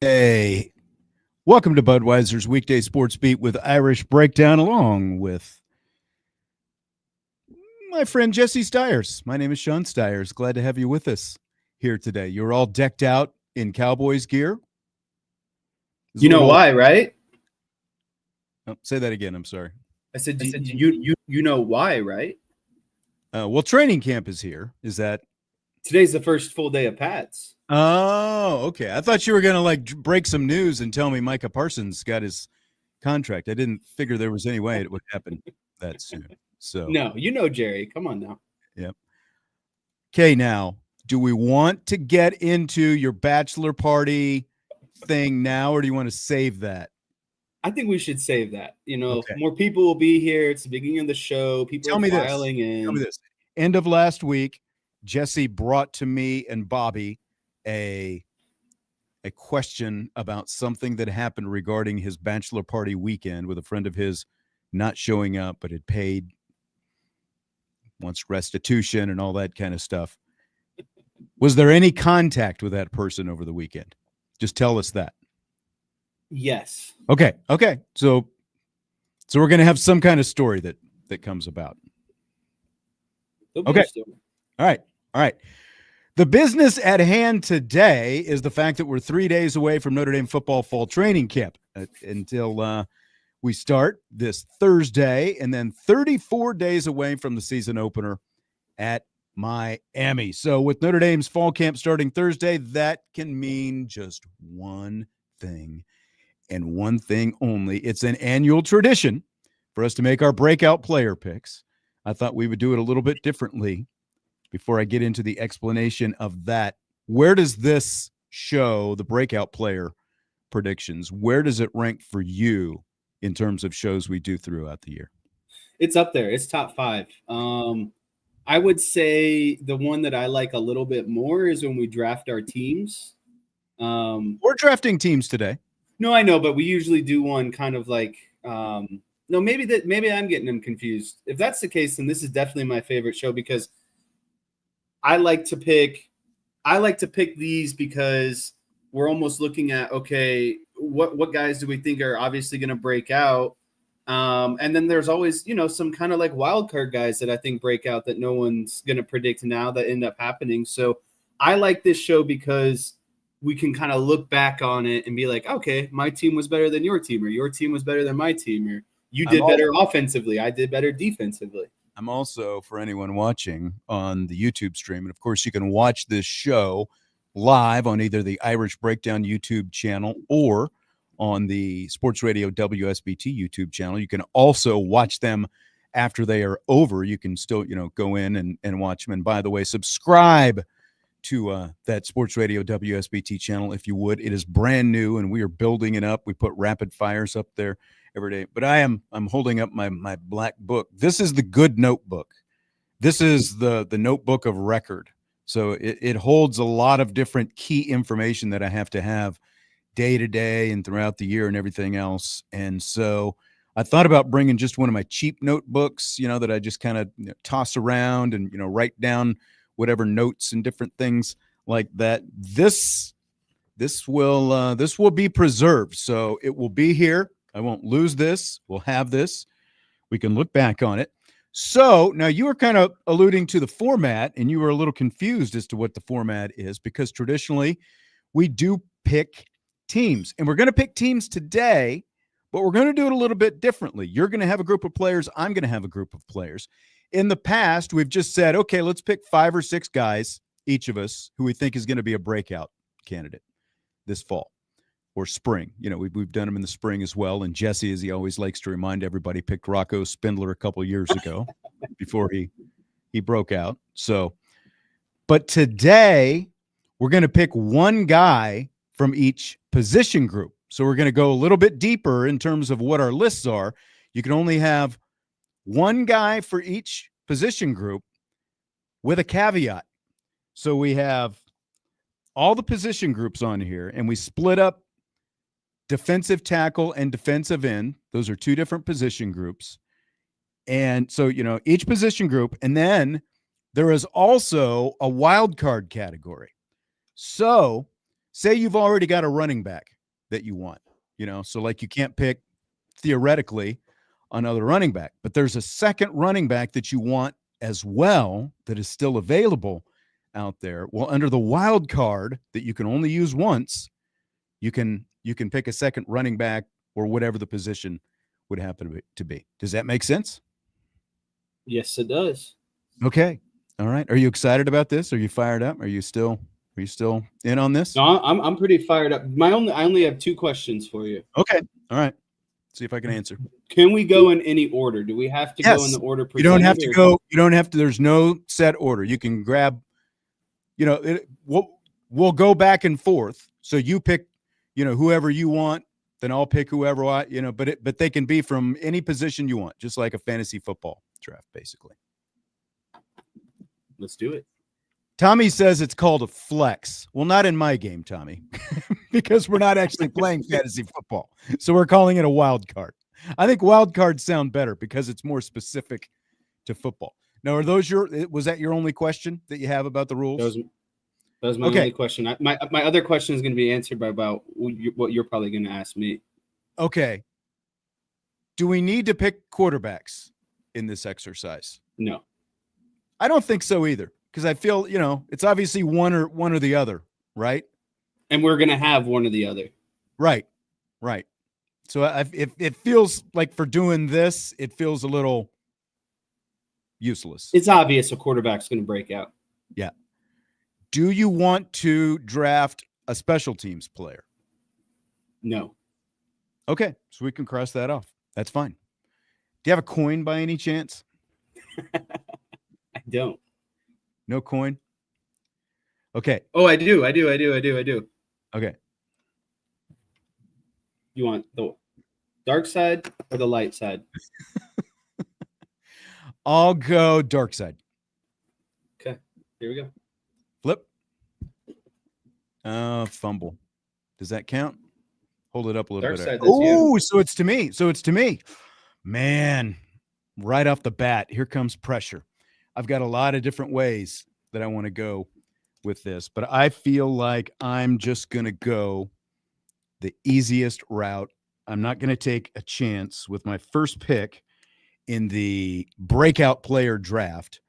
Hey, welcome to Budweiser's Weekday Sportsbeat with Irish Breakdown, along with my friend Jesse Stiers. My name is Sean Stiers. Glad to have you with us here today. You're all decked out in Cowboys gear. You know why, right? Oh, say that again. I'm sorry. I said you know why, right? Well, training camp is here. Is that today's the first full day of Pats? Oh, okay. I thought you were going to break some news and tell me Micah Parsons got his contract. I didn't figure there was any way it would happen that soon. So no, Jerry, come on now. Yep. Okay, now, do we want to get into your bachelor party thing now, or do you want to save that? I think we should save that. Okay. More people will be here. It's the beginning of the show. People are filing in. Tell me this. End of last week, Jesse brought to me and Bobby a question about something that happened regarding his bachelor party weekend with a friend of his not showing up, but had paid, wants restitution and all that kind of stuff. Was there any contact with that person over the weekend? Just tell us that. Yes. Okay. So we're going to have some kind of story that comes about. Okay. All right. The business at hand today is the fact that we're 3 days away from Notre Dame football fall training camp until we start this Thursday, and then 34 days away from the season opener at Miami. So with Notre Dame's fall camp starting Thursday, that can mean just one thing and one thing only. It's an annual tradition for us to make our breakout player picks. I thought we would do it a little bit differently. Before I get into the explanation of that, where does this show, the breakout player predictions, where does it rank for you in terms of shows we do throughout the year? It's up there. It's top 5. I would say the one that I like a little bit more is when we draft our teams. We're drafting teams today. No, I know, but we usually do one kind of like no, maybe I'm getting them confused. If that's the case, then this is definitely my favorite show because I like to pick these because we're almost looking at, okay, what guys do we think are obviously going to break out? And then there's always, some kind of like wild card guys that I think break out that no one's going to predict now that end up happening. So I like this show because we can kind of look back on it and be like, okay, my team was better than your team, or your team was better than my team, or you did better offensively, I did better defensively. I'm also, for anyone watching on the YouTube stream, and of course you can watch this show live on either the Irish Breakdown YouTube channel or on the Sports Radio WSBT YouTube channel. You can also watch them after they are over. You can still, go in and watch them. And by the way, subscribe to that Sports Radio WSBT channel if you would. It is brand new and we are building it up. We put rapid fires up there every day. But I'm holding up my black book. This is the good notebook. This is the notebook of record. So it holds a lot of different key information that I have to have day to day and throughout the year and everything else. And so I thought about bringing just one of my cheap notebooks, that I just kind of toss around and, write down whatever notes and different things like that. This will be preserved. So it will be here. I won't lose this. We'll have this. We can look back on it. So now you were kind of alluding to the format, and you were a little confused as to what the format is, because traditionally we do pick teams, and we're going to pick teams today, but we're going to do it a little bit differently. You're going to have a group of players. I'm going to have a group of players. In the past, we've just said, okay, let's pick 5 or 6 guys, each of us, who we think is going to be a breakout candidate this fall or spring. We've done them in the spring as well. And Jesse, as he always likes to remind everybody, picked Rocco Spindler a couple years ago before he broke out. So, but today we're going to pick one guy from each position group. So we're going to go a little bit deeper in terms of what our lists are. You can only have one guy for each position group, with a caveat. So we have all the position groups on here, and we split up defensive tackle and defensive end. Those are two different position groups. And so, each position group, and then there is also a wild card category. So say you've already got a running back that you want, so like you can't pick theoretically another running back, but there's a second running back that you want as well that is still available out there. Well, under the wild card that you can only use once, you can pick a second running back or whatever the position would happen to be. Does that make sense? Yes, it does. Okay. All right. Are you excited about this? Are you fired up? Are you still in on this? No, I'm pretty fired up. I only have 2 questions for you. Okay. All right. See if I can answer. Can we go in any order? Do we have to go in the order presented? You don't have to go. You don't have to. There's no set order. You can grab. We'll go back and forth. So you pick, whoever you want. Then I'll pick whoever I, But they can be from any position you want, just like a fantasy football draft, basically. Let's do it. Tommy says it's called a flex. Well, not in my game, Tommy, because we're not actually playing fantasy football. So we're calling it a wild card. I think wild cards sound better because it's more specific to football. Now, was that your only question that you have about the rules? That was my only question. My other question is going to be answered by about what you're probably going to ask me. Okay. Do we need to pick quarterbacks in this exercise? No. I don't think so either. Because I feel, it's obviously one or the other, right? And we're going to have one or the other. Right. So it feels like for doing this, it feels a little useless. It's obvious a quarterback's going to break out. Yeah. Do you want to draft a special teams player? No. Okay, so we can cross that off. That's fine. Do you have a coin by any chance? I don't. No coin? Okay. Oh, I do. Okay. You want the dark side or the light side? I'll go dark side. Okay. Here we go. Flip. Fumble. Does that count? Hold it up a little Dark bit. side, Oh, so it's to me. Man, right off the bat, here comes pressure. I've got a lot of different ways that I want to go with this, but I feel like I'm just going to go the easiest route. I'm not going to take a chance with my first pick in the breakout player draft.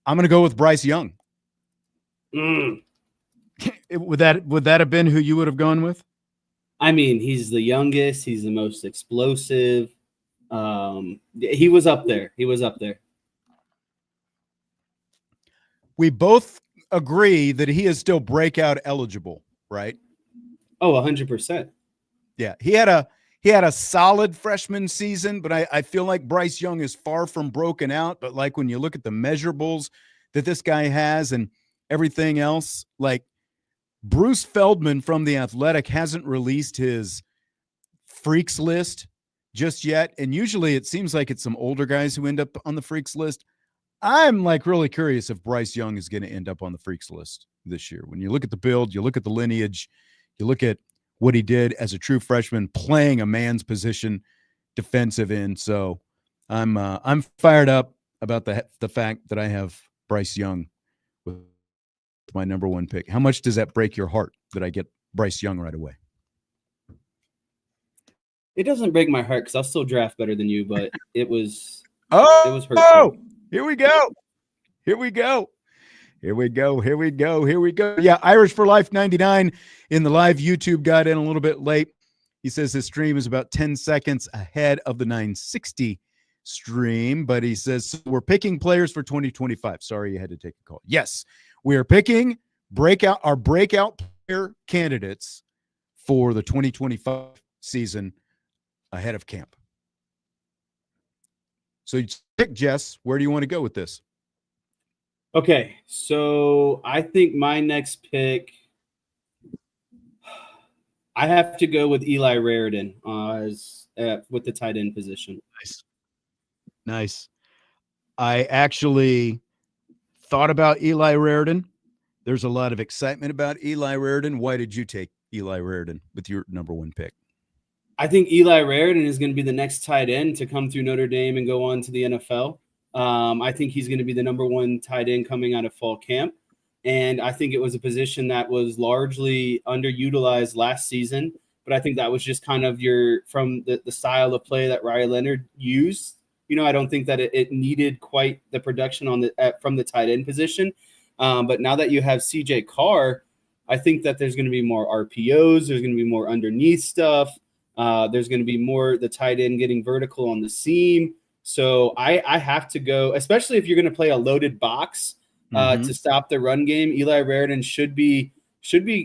I'm going to go with Bryce Young. Would that have been who you would have gone with? I mean, he's the youngest. He's the most explosive. He was up there. We both agree that he is still breakout eligible, right? Oh, 100%. Yeah, he had a solid freshman season, but I feel like Bryce Young is far from broken out. But like when you look at the measurables that this guy has and everything else, like Bruce Feldman from The Athletic hasn't released his freaks list just yet. And usually it seems like it's some older guys who end up on the freaks list. I'm like really curious if Bryce Young is going to end up on the freaks list this year. When you look at the build, you look at the lineage, you look at what he did as a true freshman playing a man's position, defensive end. So I'm fired up about the fact that I have Bryce Young with my number one pick. How much does that break your heart that I get Bryce Young right away? It doesn't break my heart because I'll still draft better than you, but it was hurtful. Oh, here we go. Yeah, Irish for Life 99 in the live YouTube got in a little bit late. He says his stream is about 10 seconds ahead of the 960 stream, but he says so we're picking players for 2025. Sorry, you had to take a call. Yes, we are picking our breakout player candidates for the 2025 season ahead of camp. So you pick, Jess, where do you want to go with this? Okay, so I think my next pick, I have to go with Eli Raridan with the tight end position. Nice. I actually thought about Eli Raridan. There's a lot of excitement about Eli Raridan. Why did you take Eli Raridan with your number one pick? I think Eli Raridan is going to be the next tight end to come through Notre Dame and go on to the NFL. I think he's going to be the number one tight end coming out of fall camp. And I think it was a position that was largely underutilized last season. But I think that was just kind of from the style of play that Riley Leonard used. I don't think that it needed quite the production from the tight end position. But now that you have CJ Carr, I think that there's going to be more RPOs. There's going to be more underneath stuff. There's going to be more the tight end getting vertical on the seam. So I have to go, especially if you're going to play a loaded box to stop the run game. Eli Raridan should be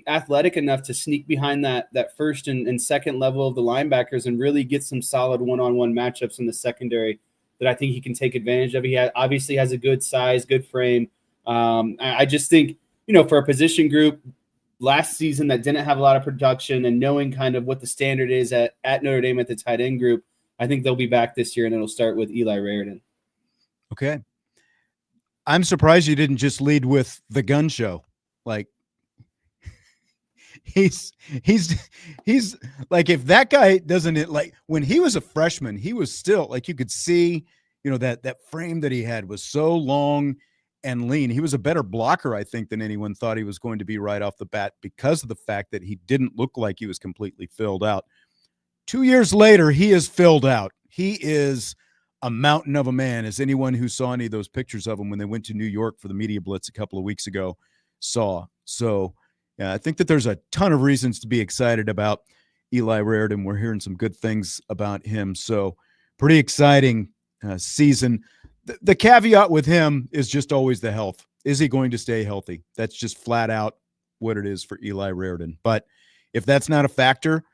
athletic enough to sneak behind that first and second level of the linebackers and really get some solid one-on-one matchups in the secondary that I think he can take advantage of. He obviously has a good size, good frame. I just think, for a position group last season that didn't have a lot of production and knowing kind of what the standard is at Notre Dame at the tight end group, I think they'll be back this year, and it'll start with Eli Raridan. Okay. I'm surprised you didn't just lead with the gun show. Like, he's like, if that guy doesn't, like, when he was a freshman, he was still, like, you could see, that frame that he had was so long and lean. He was a better blocker, I think, than anyone thought he was going to be right off the bat because of the fact that he didn't look like he was completely filled out. 2 years later, he is filled out. He is a mountain of a man, as anyone who saw any of those pictures of him when they went to New York for the media blitz a couple of weeks ago saw. So, yeah, I think that there's a ton of reasons to be excited about Eli Raridan. We're hearing some good things about him. So, pretty exciting season. The caveat with him is just always the health. Is he going to stay healthy? That's just flat out what it is for Eli Raridan. But if that's not a factor,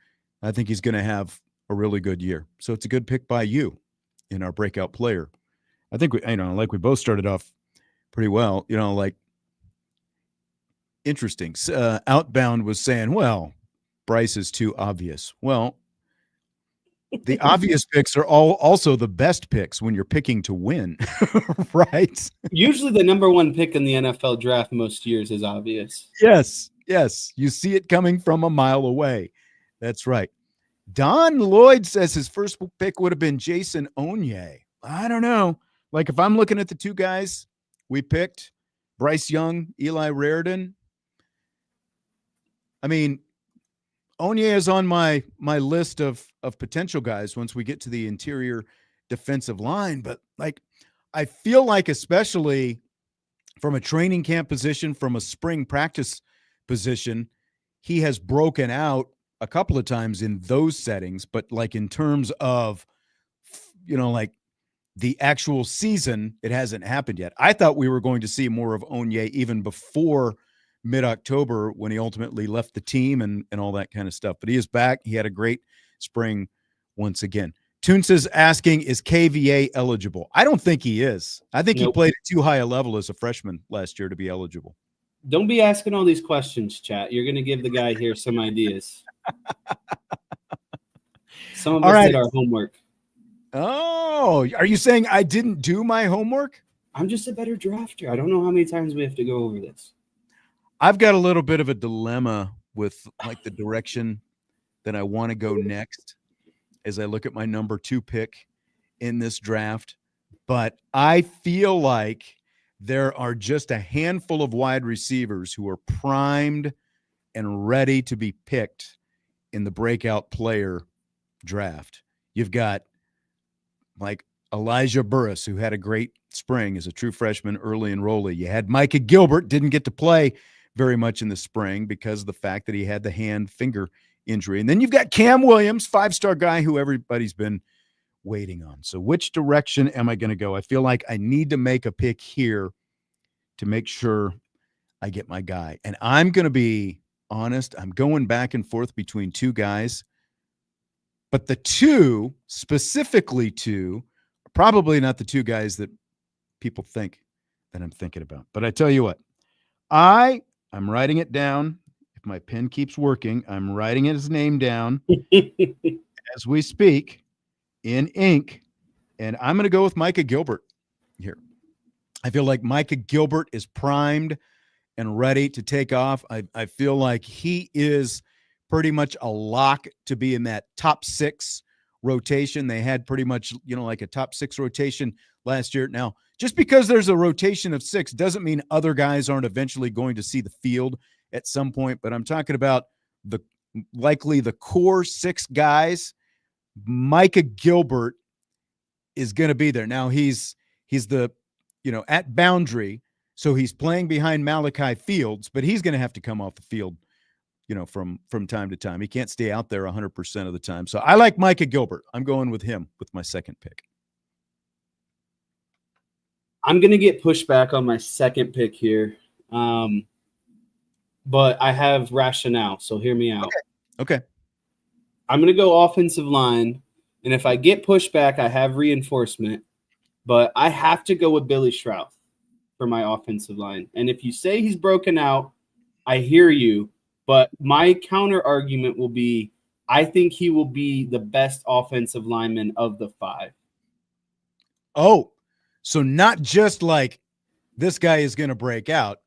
I think he's going to have a really good year. So it's a good pick by you in our breakout player. I think we both started off pretty well, interesting. Outbound was saying, well, Bryce is too obvious. Well, the obvious picks are also the best picks when you're picking to win, right? Usually the number one pick in the NFL draft most years is obvious. Yes. You see it coming from a mile away. That's right. Don Lloyd says his first pick would have been Jason Onye. I don't know. Like, if I'm looking at the two guys we picked, Bryce Young, Eli Raridan, I mean, Onye is on my list of potential guys once we get to the interior defensive line. But, like, I feel like, especially from a training camp position, from a spring practice position, he has broken out a couple of times in those settings. But, like, in terms of, like, the actual season, it hasn't happened yet. I thought we were going to see more of Onye even before mid-October when he ultimately left the team and all that kind of stuff. But he is back. He had a great spring once again. Toons is asking, is KVA eligible? I don't think he is. I think he played at too high a level as a freshman last year to be eligible. Don't be asking all these questions, chat. You're going to give the guy here some ideas. Some of us did our homework. Oh, are you saying I didn't do my homework? I'm just a better drafter. I don't know how many times we have to go over this. I've got a little bit of a dilemma with, like, the direction that I want to go next as I look at my number 2 pick in this draft. But I feel like there are just a handful of wide receivers who are primed and ready to be picked in the breakout player draft. You've got, like, Elijah Burris, who had a great spring as a true freshman, early enrollee. You had Micah Gilbert, didn't get to play very much in the spring because of the fact that he had the hand-finger injury. And then you've got Cam Williams, 5-star guy who everybody's been waiting on. So which direction am I going to go? I feel like I need to make a pick here to make sure I get my guy. And I'm going to be honest, I'm going back and forth between two guys. But the two, specifically two, are probably not the two guys that people think that I'm thinking about. But I tell you what, I'm writing it down. If my pen keeps working, I'm writing his name down as we speak in ink. And I'm going to go with Micah Gilbert here. I feel like Micah Gilbert is primed and ready to take off. I feel like he is pretty much a lock to be in that top 6 rotation. They had pretty much, like a top 6 rotation last year. Now, just because there's a rotation of 6 doesn't mean other guys aren't eventually going to see the field at some point. But I'm talking about likely the core 6 guys. Micah Gilbert is going to be there. Now he's the, at boundary. So he's playing behind Malachi Fields, but he's going to have to come off the field, from time to time. He can't stay out there 100% of the time. So I like Micah Gilbert. I'm going with him with my second pick. I'm going to get pushed back on my second pick here. But I have rationale, so hear me out. Okay. I'm going to go offensive line, and if I get pushed back, I have reinforcement, but I have to go with Billy Schrauth for my offensive line. And if you say he's broken out, I hear you, but my counter argument will be I think he will be the best offensive lineman of the 5. Oh, so not just like this guy is going to break out.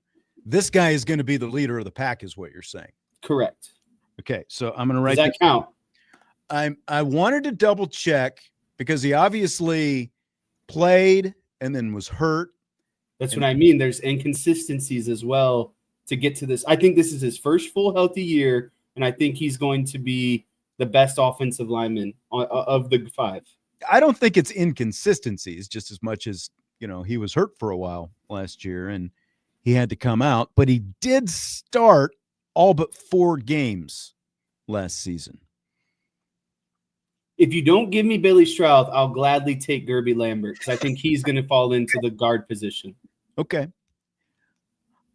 This guy is going to be the leader of the pack is what you're saying. Correct. Okay, so I'm going to write Does that count? I wanted to double check because he obviously played and then was hurt. That's what I mean. There's inconsistencies as well to get to this. I think this is his first full healthy year, and I think he's going to be the best offensive lineman of the 5. I don't think it's inconsistencies just as much as, he was hurt for a while last year and he had to come out, but he did start all but 4 games last season. If you don't give me Billy Schrauth, I'll gladly take Gerby Lambert because I think he's going to fall into the guard position. Okay.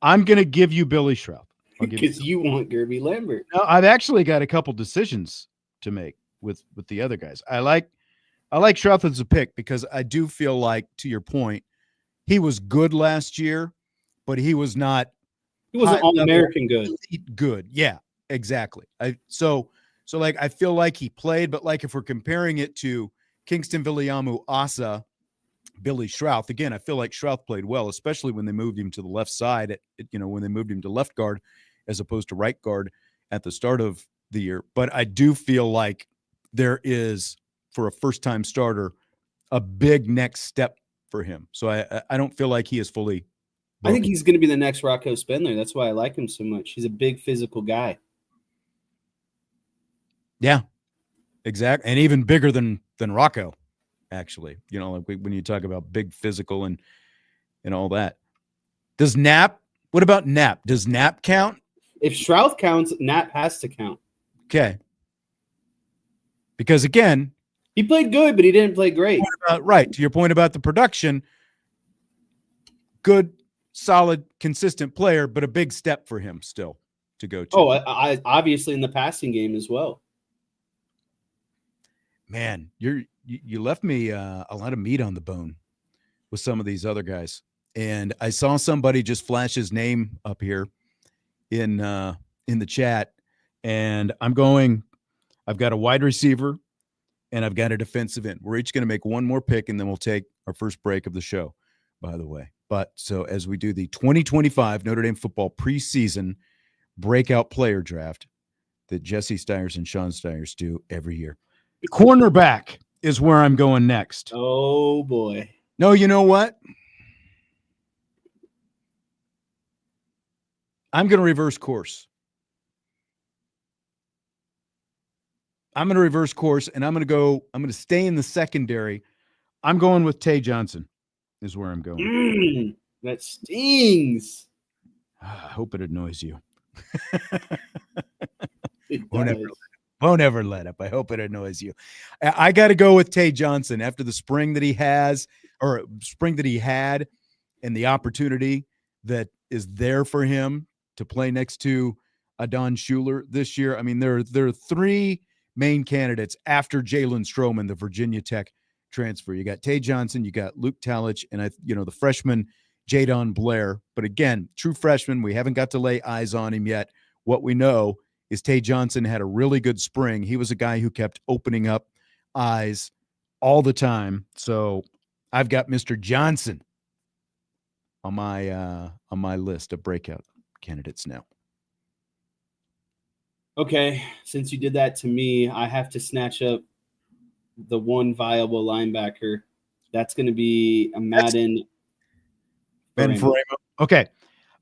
I'm going to give you Billy Schrauth. Because you want Gerby Lambert. No, I've actually got a couple decisions to make with the other guys. I like Schrauth as a pick because I do feel like, to your point, he was good last year, but he was not. He wasn't All-American good. Good, yeah, exactly. So like I feel like he played, but like if we're comparing it to Kingston Viliamu Asa, Billy Schrauth, again, I feel like Schrauth played well, especially when they moved him to the left side. When they moved him to left guard as opposed to right guard at the start of the year. But I do feel like there is, for a first-time starter, a big next step for him. So I don't feel like he is fully broken. I think he's going to be the next Rocco Spindler. That's why I like him so much. He's a big physical guy. Yeah, exactly. And even bigger than Rocco, actually. Like when you talk about big physical and all that. What about Knapp? Does Knapp count? If Schrauth counts, Knapp has to count. Okay. Because again, he played good, but he didn't play great. Right. To your point about the production, good, solid, consistent player, but a big step for him still to go to. Oh, I obviously in the passing game as well. Man, you left me a lot of meat on the bone with some of these other guys. And I saw somebody just flash his name up here in the chat, and I've got a wide receiver and I've got a defensive end. We're each going to make one more pick, and then we'll take our first break of the show, by the way. But so as we do the 2025 Notre Dame football preseason breakout player draft that Jesse Stiers and Sean Stiers do every year. Cornerback is where I'm going next. Oh, boy. No, you know what? I'm going to reverse course. And I'm going to stay in the secondary. I'm going with Tay Johnson is where I'm going. That stings. I hope it annoys you. Won't ever let up. I hope it annoys you. I got to go with Tay Johnson after the spring that he had, and the opportunity that is there for him to play next to Adon Schuler this year. I mean, there are 3 main candidates after Jalen Stroman, the Virginia Tech transfer. You got Tay Johnson, you got Luke Talich, and the freshman Jadon Blair. But again, true freshman, we haven't got to lay eyes on him yet. What we know is Tay Johnson had a really good spring. He was a guy who kept opening up eyes all the time. So I've got Mr. Johnson on my list of breakout candidates now. Okay, since you did that to me, I have to snatch up the one viable linebacker. That's going to be a Madden. Ben Faremo. Okay.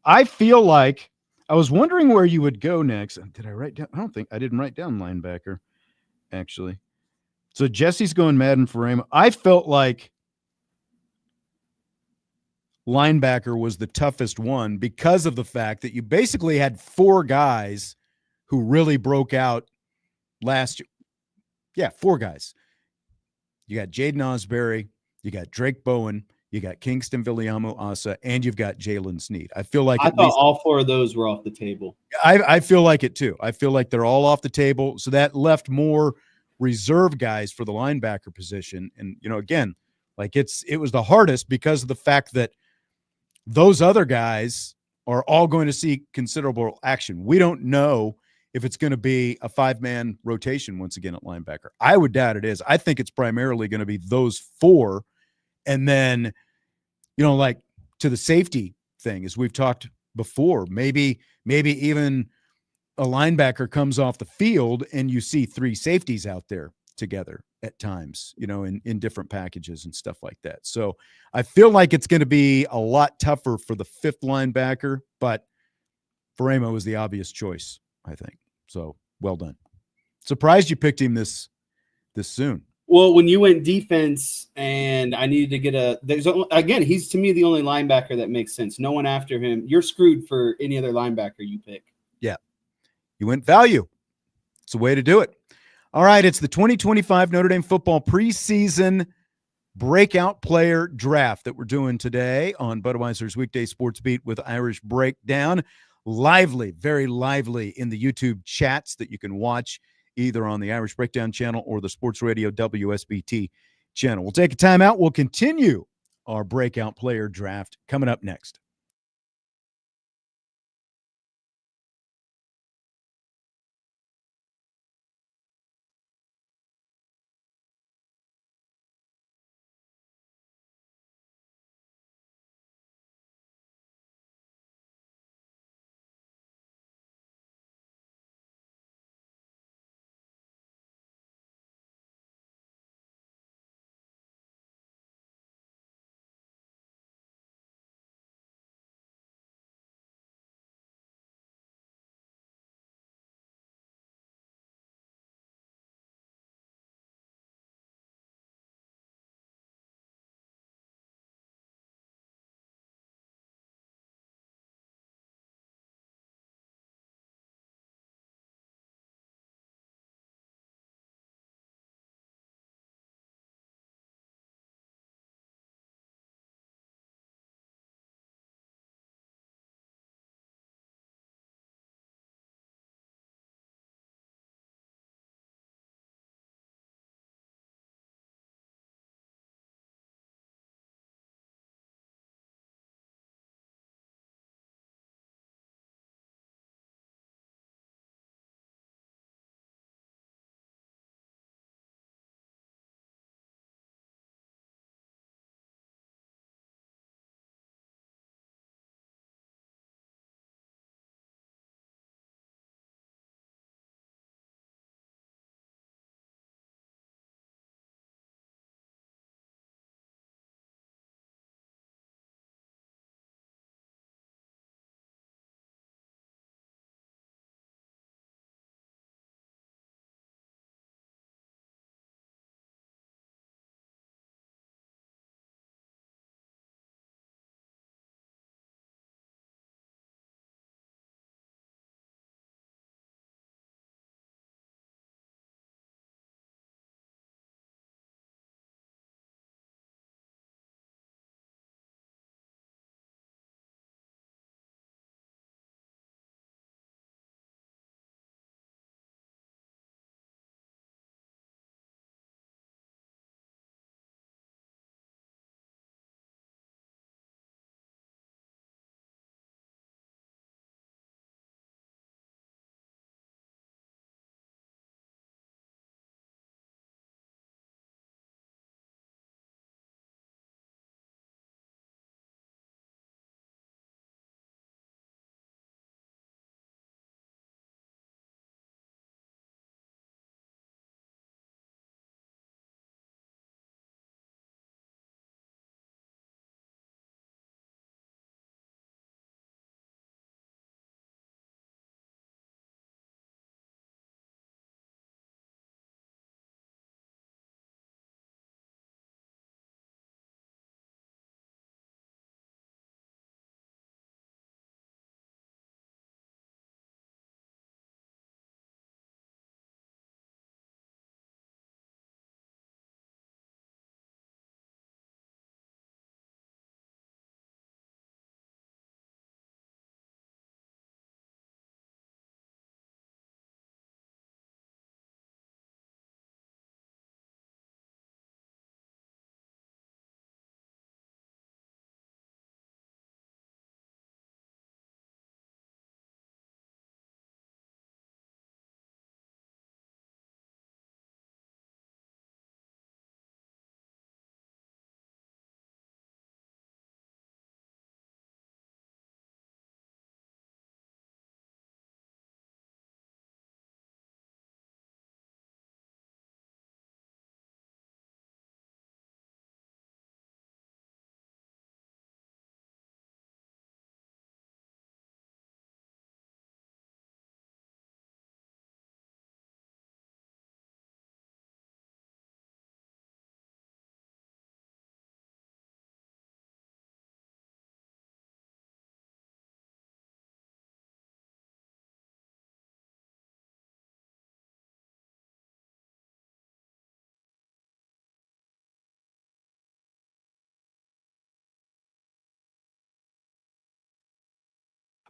I feel like I was wondering where you would go next. Did I write down? I don't think I didn't write down linebacker, actually. So Jesse's going Madden Faremo. I felt like linebacker was the toughest one because of the fact that you basically had 4 guys who really broke out last year. Yeah, 4 guys. You got Jaden Osbury, you got Drake Bowen, you got Kingston Viliamo Asa, and you've got Jalen Sneed. I feel like I thought all 4 of those were off the table. I feel like it too. I feel like they're all off the table. So that left more reserve guys for the linebacker position. And, again, like it was the hardest because of the fact that those other guys are all going to see considerable action. We don't know if it's going to be a 5-man rotation once again at linebacker. I would doubt it is. I think it's primarily going to be those 4. And then, like to the safety thing, as we've talked before, maybe even a linebacker comes off the field and you see 3 safeties out there together at times, in different packages and stuff like that. So I feel like it's going to be a lot tougher for the 5th linebacker, but Faremo was the obvious choice, I think. So well done. Surprised you picked him this soon. Well, when you went defense and I needed to get he's to me the only linebacker that makes sense. No one after him. You're screwed for any other linebacker you pick. Yeah. You went value. It's a way to do it. All right. It's the 2025 Notre Dame football preseason breakout player draft that we're doing today on Budweiser's Weekday Sports Beat with Irish Breakdown. Lively, very lively in the YouTube chats that you can watch either on the Irish Breakdown channel or the Sports Radio WSBT channel. We'll take a timeout. We'll continue our breakout player draft coming up next.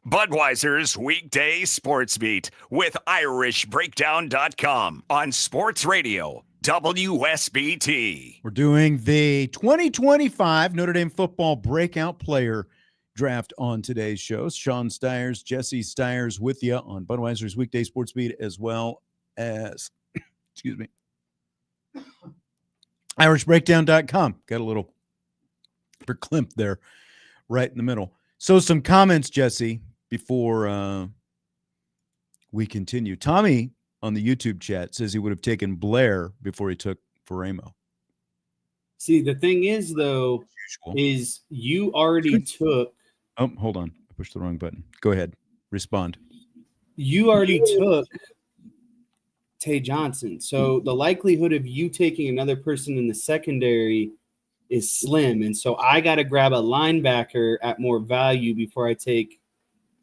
Budweiser's Weekday Sportsbeat with IrishBreakdown.com on Sports Radio WSBT. We're doing the 2025 Notre Dame football breakout player draft on today's show. Sean Stiers, Jesse Stiers with you on Budweiser's Weekday Sportsbeat, as well as, excuse me, IrishBreakdown.com. Got a little verklempt there right in the middle. So some comments, Jesse, before we continue. Tommy on the YouTube chat says he would have taken Blair before he took Faremo. See, the thing is, though, is you already took. Oh, hold on. I pushed the wrong button. Go ahead. Respond. You already took Tay Johnson. So the likelihood of you taking another person in the secondary is slim. And so I got to grab a linebacker at more value before I take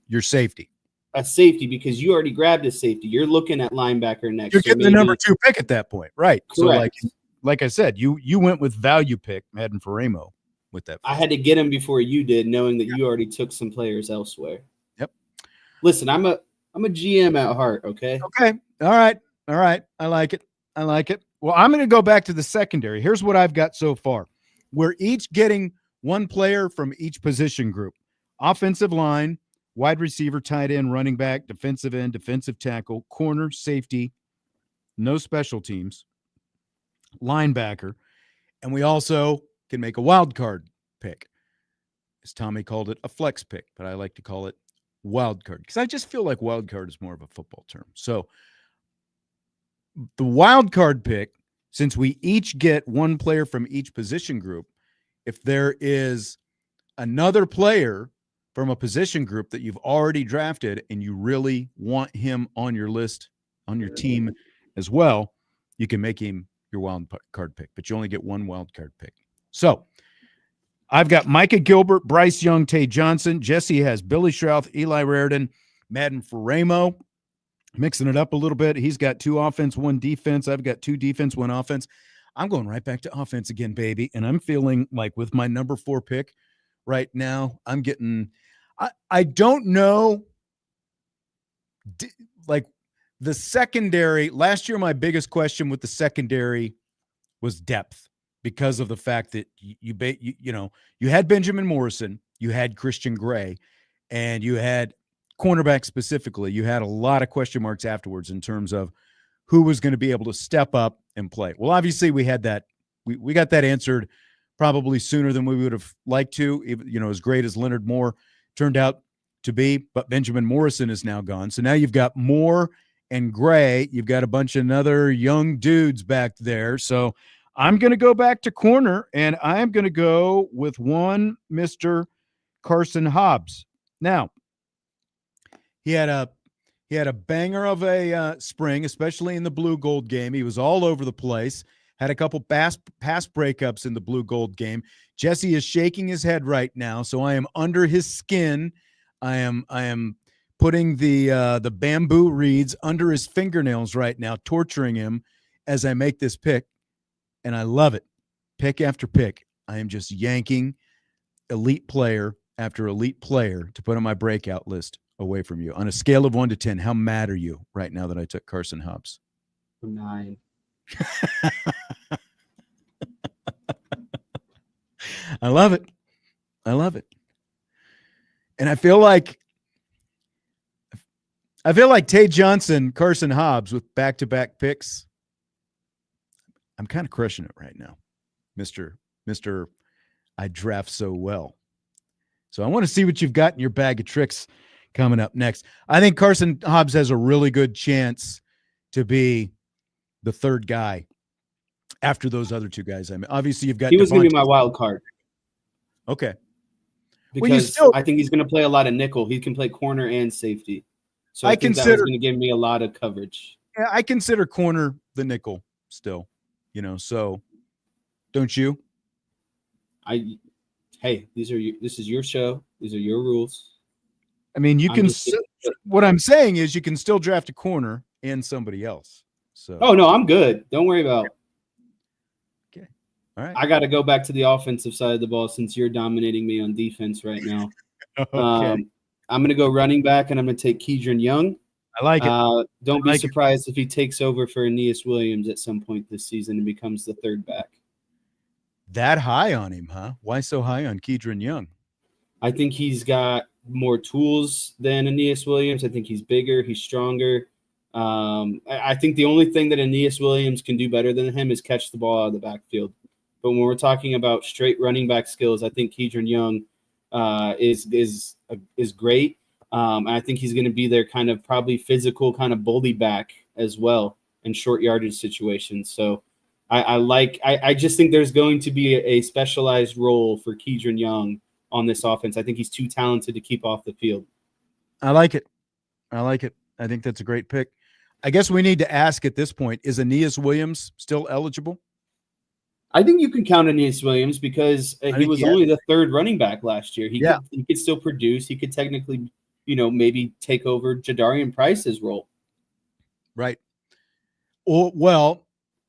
your safety. A safety, because you already grabbed a safety. You're looking at linebacker next. You're getting the number 2 pick at that point. Right. Correct. So like I said, you went with value pick, Madden Faremo with that. I had to get him before you did, knowing that you already took some players elsewhere. Yep. Listen, I'm a GM at heart, okay? Okay. All right. I like it. Well, I'm going to go back to the secondary. Here's what I've got so far. We're each getting one player from each position group. Offensive line, wide receiver, tight end, running back, defensive end, defensive tackle, corner, safety, no special teams, linebacker, and we also can make a wild card pick. As Tommy called it, a flex pick, but I like to call it wild card because I just feel like wild card is more of a football term. So the wild card pick, since we each get one player from each position group, if there is another player from a position group that you've already drafted and you really want him on your list, on your team as well, you can make him your wild card pick, but you only get one wild card pick. So I've got Micah Gilbert, Bryce Young, Tay Johnson. Jesse has Billy Schrauth, Eli Raridan, Madden Faremo. Mixing it up a little bit. He's got 2 offense, 1 defense. I've got 2 defense, 1 offense. I'm going right back to offense again, baby. And I'm feeling like with my number 4 pick right now, I'm getting I don't know, like the secondary. Last year, my biggest question with the secondary was depth because of the fact that you had Benjamin Morrison, you had Christian Gray, and you had cornerback specifically. You had a lot of question marks afterwards in terms of who was going to be able to step up and play. Well, obviously, we had that. We got that answered probably sooner than we would have liked to, as great as Leonard Moore turned out to be, but Benjamin Morrison is now gone. So now you've got Moore and Gray. You've got a bunch of other young dudes back there. So I'm going to go back to corner, and I am going to go with one Mr. Carson Hobbs. Now, he had a banger of a spring, especially in the blue gold game. He was all over the place. Had a couple pass breakups in the blue gold game. Jesse is shaking his head right now, so I am under his skin. I am putting the bamboo reeds under his fingernails right now, torturing him as I make this pick, and I love it. Pick after pick, I am just yanking elite player after elite player to put on my breakout list away from you. On a scale of 1 to 10, how mad are you right now that I took Carson Hobbs? 9. I love it. And I feel like Tay Johnson, Carson Hobbs with back-to-back picks. I'm kind of crushing it right now. Mr. I draft so well. So I want to see what you've got in your bag of tricks coming up next. I think Carson Hobbs has a really good chance to be the third guy after those other 2 guys. I mean, obviously you've got. He was going to be my wild card. Okay. Because I think he's going to play a lot of nickel. He can play corner and safety. So I think that was going to give me a lot of coverage. Yeah, I consider corner the nickel still. So don't you? Hey, this is your show. These are your rules. I mean, what I'm saying is you can still draft a corner and somebody else. So. Oh, no, I'm good. Don't worry about it. Okay. All right. I got to go back to the offensive side of the ball since you're dominating me on defense right now. Okay. I'm going to go running back, and I'm going to take Keidron Young. I like it. Don't be like surprised if he takes over for Aeneas Williams at some point this season and becomes the third back. That high on him, huh? Why so high on Keidron Young? I think he's got more tools than Aeneas Williams. I think he's bigger. He's stronger. I think the only thing that Aeneas Williams can do better than him is catch the ball out of the backfield. But when we're talking about straight running back skills, I think Keidron Young is great. And I think he's going to be their kind of probably physical kind of bully back as well in short yardage situations. So I just think there's going to be a specialized role for Keidron Young on this offense. I think he's too talented to keep off the field. I like it. I think that's a great pick. I guess we need to ask at this point, is Aeneas Williams still eligible? I think you can count Aeneas Williams because he was only the third running back last year. He could still produce. He could technically, maybe take over Jadarian Price's role. Right. Well,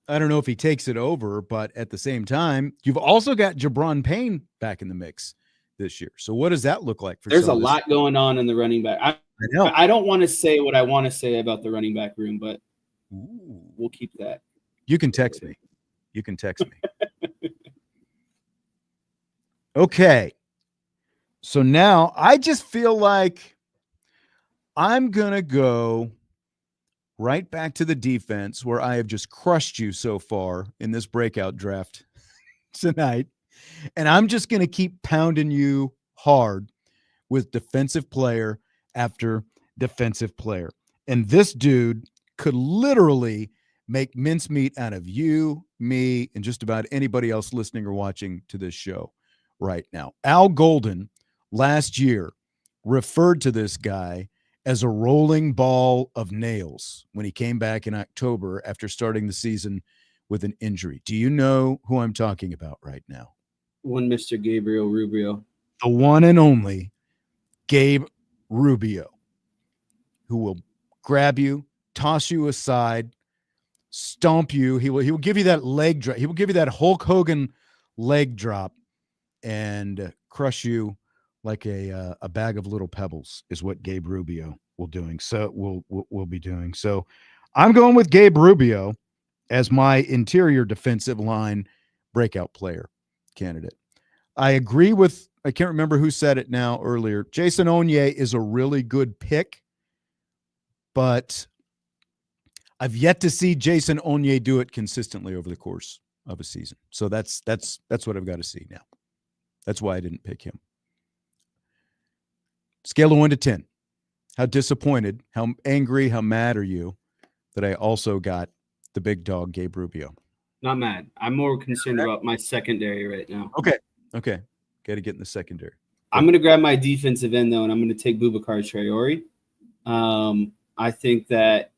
I don't know if he takes it over, but at the same time, you've also got Jabron Payne back in the mix this year. So what does that look like for? There's a lot going on in the running back. I don't want to say what I want to say about the running back room, but we'll keep that. You can text me. Okay. So now I just feel like I'm going to go right back to the defense where I have just crushed you so far in this breakout draft tonight. And I'm just going to keep pounding you hard with defensive player after defensive player. And this dude could literally make mincemeat out of you, me, and just about anybody else listening or watching to this show right now. Al Golden last year referred to this guy as a rolling ball of nails when he came back in October after starting the season with an injury. Do you know who I'm talking about right now? One Mr. Gabriel Rubio. The one and only Gabe Rubio, who will grab you, toss you aside, stomp you. He will give you that leg drop. He will give you that Hulk Hogan leg drop and crush you like a bag of little pebbles is what Gabe Rubio will be doing. So I'm going with Gabe Rubio as my interior defensive line breakout player candidate. I agree with, I can't remember who said it now earlier. Jason Onye is a really good pick, but I've yet to see Jason Onye do it consistently over the course of a season. So that's what I've got to see now. That's why I didn't pick him. Scale of 1 to 10. How disappointed, how angry, how mad are you that I also got the big dog, Gabe Rubio? Not mad. I'm more concerned about my secondary right now. Okay. Got to get in the secondary. I'm going to grab my defensive end, though, and I'm going to take Boubacar Traore. I think that,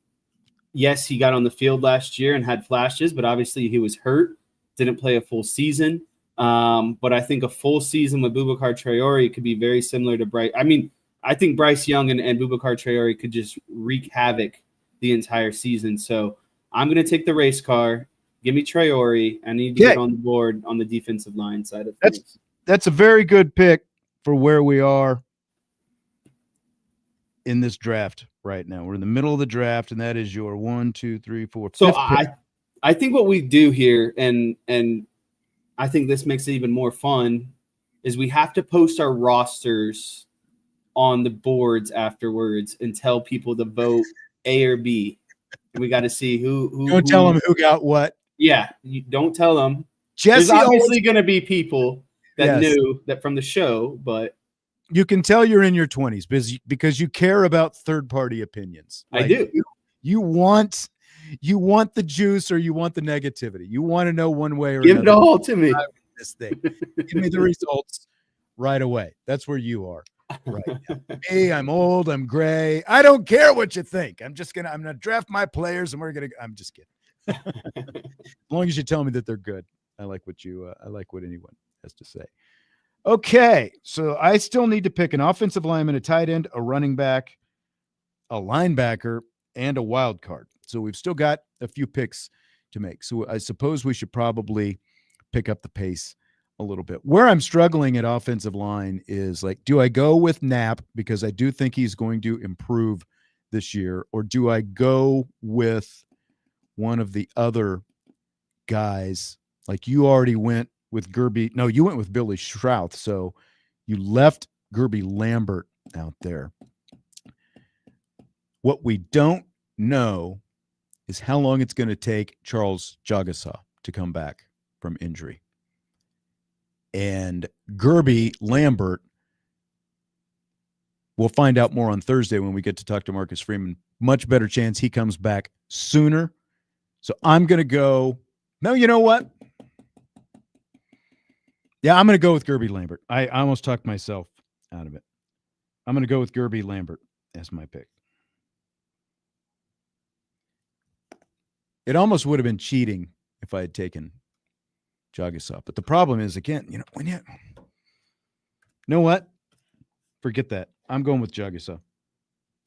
yes, he got on the field last year and had flashes, but obviously he was hurt, didn't play a full season. But I think a full season with Boubacar Traore could be very similar to Bryce. I mean, I think Bryce Young and Boubacar Traore could just wreak havoc the entire season. So I'm going to take the race car. Give me Traore. I need to get on the board on the defensive line side of things. That's a very good pick for where we are in this draft right now. We're in the middle of the draft, and that is your 1, 2, 3, 4, 5th So pick. I think what we do here, and I think this makes it even more fun, is we have to post our rosters on the boards afterwards and tell people to vote A or B. And we got to see who. Don't tell them who got what. Yeah, you don't tell them. Jesse, there's obviously going to be people that knew that from the show, but you can tell you're in your 20s because you care about third-party opinions. I do. You want the juice or you want the negativity. You want to know one way or give another. It all to me. This thing. Give me the results right away. That's where you are right now. Me, I'm old. I'm gray. I don't care what you think. I'm gonna draft my players, and I'm just kidding. As long as you tell me that they're good, I like what anyone has to say. Okay, so I still need to pick an offensive lineman, a tight end, a running back, a linebacker, and a wild card. So we've still got a few picks to make. So I suppose we should probably pick up the pace a little bit. Where I'm struggling at offensive line is like, do I go with Knapp because I do think he's going to improve this year, or do I go with one of the other guys? Like you already went with Gerby. No, you went with Billy Strouth. So you left Gerby Lambert out there. What we don't know is how long it's going to take Charles Jagasaw to come back from injury. And Gerby Lambert, we'll find out more on Thursday when we get to talk to Marcus Freeman. Much better chance he comes back sooner. So I'm going to go. No, you know what? Yeah, I'm going to go with Gerby Lambert. I almost talked myself out of it. I'm going to go with Gerby Lambert as my pick. It almost would have been cheating if I had taken Jagasaw. But the problem is, again, when you know what? Forget that. I'm going with Jagasaw.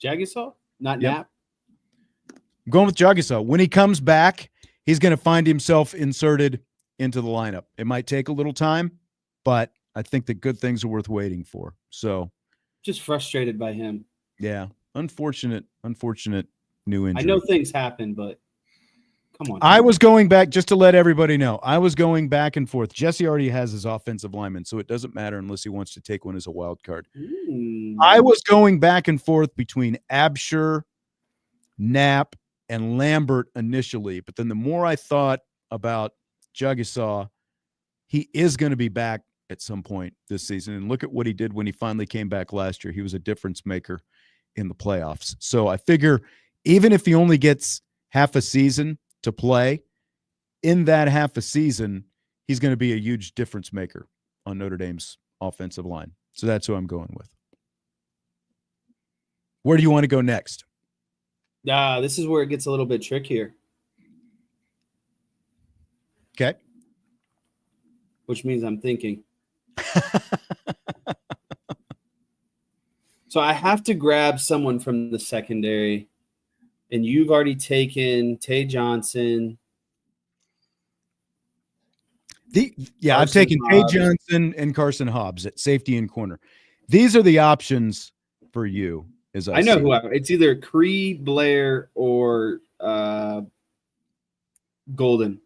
Jagasaw? Not Yep. Knapp? I'm going with Jagasaw. When he comes back, he's going to find himself inserted into the lineup. It might take a little time, but I think the good things are worth waiting for. So, Just frustrated by him. yeah, unfortunate new injury. I know things happen, but come on. I was going back, just to let everybody know, I was going back and forth. Jesse already has his offensive lineman, so it doesn't matter unless he wants to take one as a wild card. I was going back and forth between Absher, Knapp, and Lambert initially, but then the more I thought about Jagasaw, he is going to be back at some point this season. And look at what he did when he finally came back last year. He was a difference maker in the playoffs. So I figure even if he only gets half a season to play, in that half a season, he's going to be a huge difference maker on Notre Dame's offensive line. So that's who I'm going with. Where do you want to go next? This is where it gets a little bit trickier. Okay. Which means I'm thinking. So I have to grab someone from the secondary, and you've already taken Tay Johnson. I've taken Tay Johnson and Carson Hobbs at safety and corner. These are the options for you. As I know see who it's either Cree, Blair, or Golden.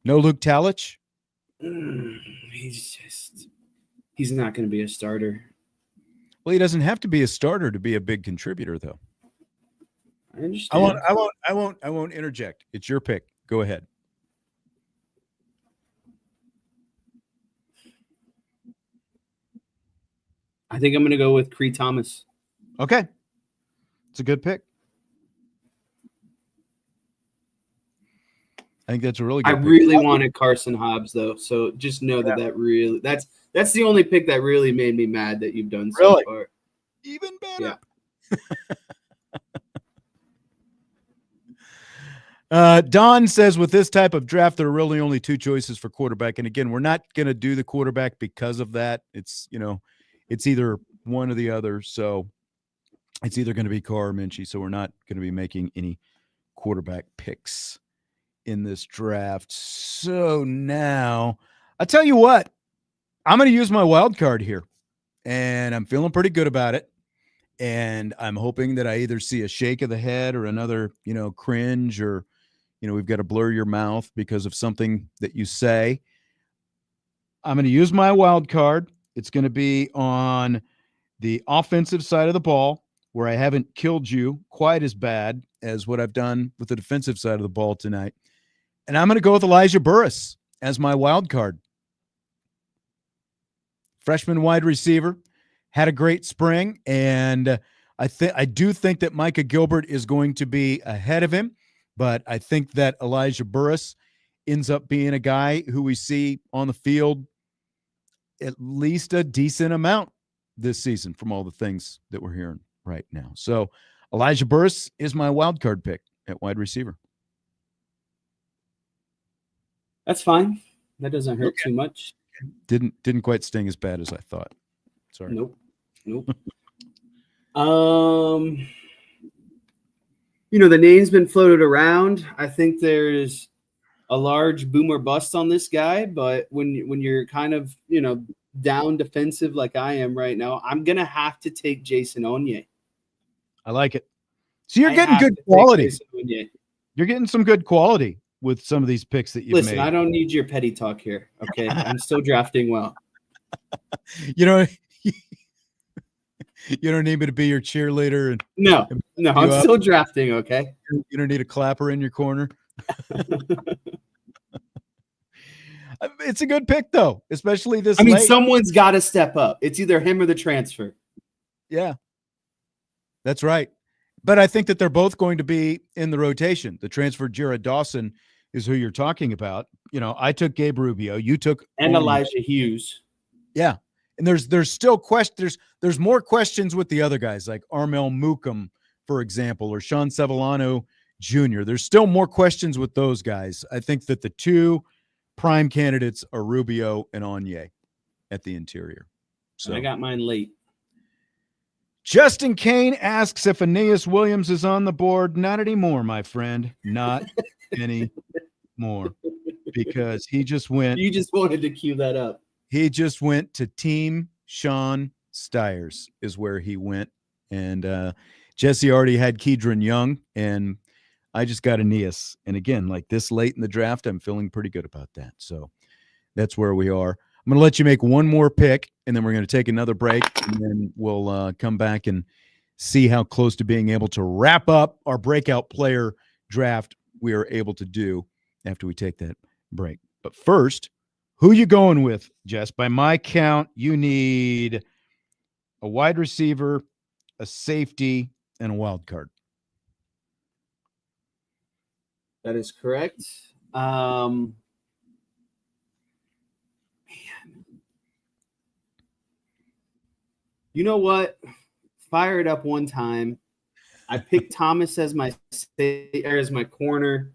No Luke Talich? He's not going to be a starter. Well, he doesn't have to be a starter to be a big contributor, though. I understand. I won't interject. It's your pick. Go ahead. I think I'm going to go with Cree Thomas. Okay. It's a good pick. I think that's a really good pick. Really wanted Carson Hobbs, though, so just know that that's the only pick that really made me mad that you've done so far. Even better. Yeah. Don says with this type of draft, there are really only two choices for quarterback. And again, we're not going to do the quarterback because of that. It's, it's either one or the other. So it's either going to be Carr or Minchie. So we're not going to be making any quarterback picks in this draft. So now I'll tell you what, I'm going to use my wild card here, and I'm feeling pretty good about it. And I'm hoping that I either see a shake of the head or another, cringe, or, we've got to blur your mouth because of something that you say. I'm going to use my wild card. It's going to be on the offensive side of the ball, where I haven't killed you quite as bad as what I've done with the defensive side of the ball tonight. And I'm going to go with Elijah Burris as my wild card. Freshman wide receiver, had a great spring, and I do think that Micah Gilbert is going to be ahead of him, but I think that Elijah Burris ends up being a guy who we see on the field at least a decent amount this season from all the things that we're hearing right now. So Elijah Burris is my wild card pick at wide receiver. That's fine. That doesn't hurt too much. Didn't quite sting as bad as I thought. Sorry. Nope. The name's been floated around. I think there's a large boomer bust on this guy, but when you're kind of, down defensive like I am right now, I'm going to have to take Jason Onye. I like it. So you're I getting have good to take quality. Jason Onye. You're getting some good quality with some of these picks that you've Listen, made. I don't need your petty talk here, okay? I'm still drafting well. You know, you don't need me to be your cheerleader and No, I'm up. still drafting, okay? You don't need a clapper in your corner. It's a good pick, though, especially this I mean, late. someone's got to step up. It's either him or the transfer. Yeah, that's right. But I think that they're both going to be in the rotation. The transfer Jared Dawson is who you're talking about. I took Gabe Rubio. You took And Onye. Elijah Hughes. Yeah. And there's still questions. There's more questions with the other guys like Armel Mukum, for example, or Sean Sevillano Jr. There's still more questions with those guys. I think that the two prime candidates are Rubio and Onye at the interior. So I got mine late. Justin Kane asks if Aeneas Williams is on the board. Not anymore, my friend. Not anymore. Because he just went. You just wanted to cue that up. He just went to Team Sean Stiers is where he went. And Jesse already had Kedron Young, and I just got Aeneas. And again, like this late in the draft, I'm feeling pretty good about that. So that's where we are. I'm going to let you make one more pick, and then we're going to take another break, and then we'll come back and see how close to being able to wrap up our breakout player draft we are able to do after we take that break. But first, who you going with, Jess? By my count, you need a wide receiver, a safety, and a wild card. That is correct. Man. You know what? Fire it up one time. I picked Thomas as my corner.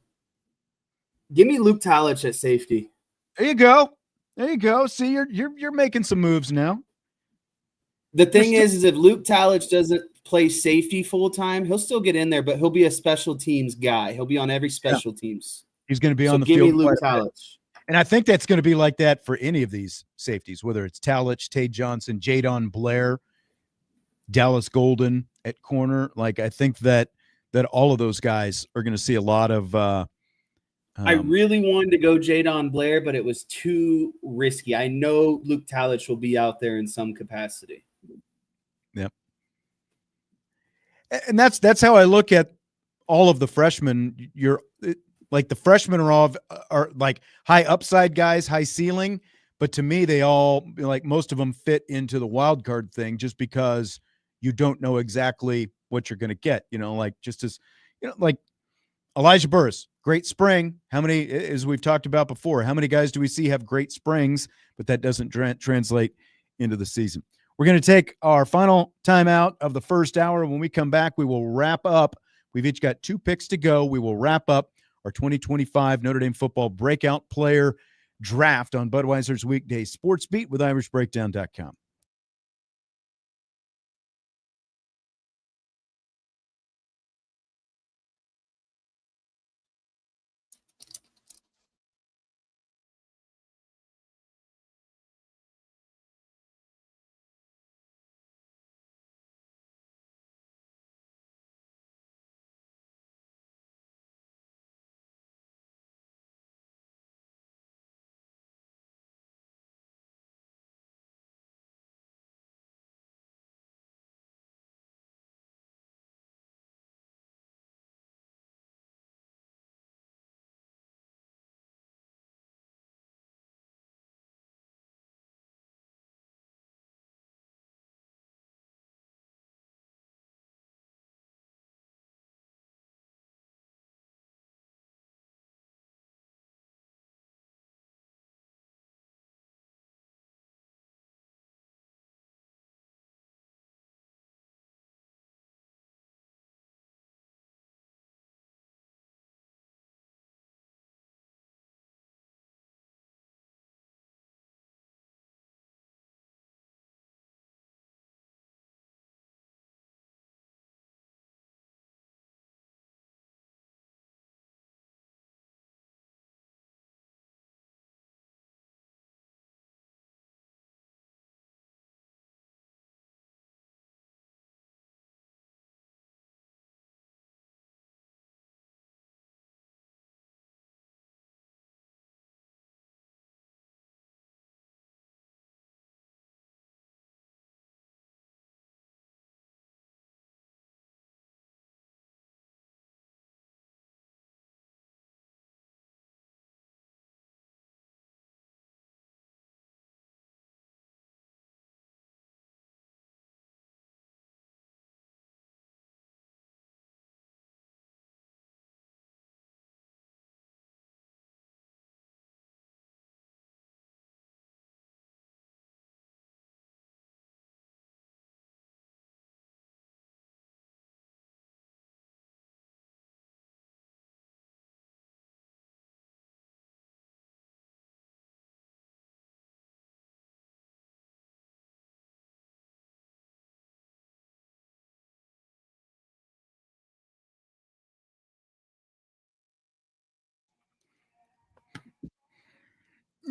Give me Luke Talich at safety. There you go. There you go. See, you're making some moves now. The thing is if Luke Talich doesn't play safety full time, he'll still get in there, but he'll be a special teams guy. He'll be on every special teams. He's going to be on the give field. Me Luke Talich. And I think that's going to be like that for any of these safeties, whether it's Talich, Tay Johnson, Jadon Blair, Dallas Golden at corner. Like I think that all of those guys are going to see a lot of. I really wanted to go Jadon Blair, but it was too risky. I know Luke Talich will be out there in some capacity. Yep. And that's how I look at all of the freshmen. Like the freshmen are like high upside guys, high ceiling, but to me they all, like most of them, fit into the wild card thing just because you don't know exactly what you're going to get. Like just as like Elijah Burris, great spring. How many, as we've talked about before, how many guys do we see have great springs, but that doesn't translate into the season? We're going to take our final timeout of the first hour. When we come back, we will wrap up. We've each got 2 picks to go. We will wrap up our 2025 Notre Dame football breakout player draft on Budweiser's Weekday Sportsbeat with IrishBreakdown.com.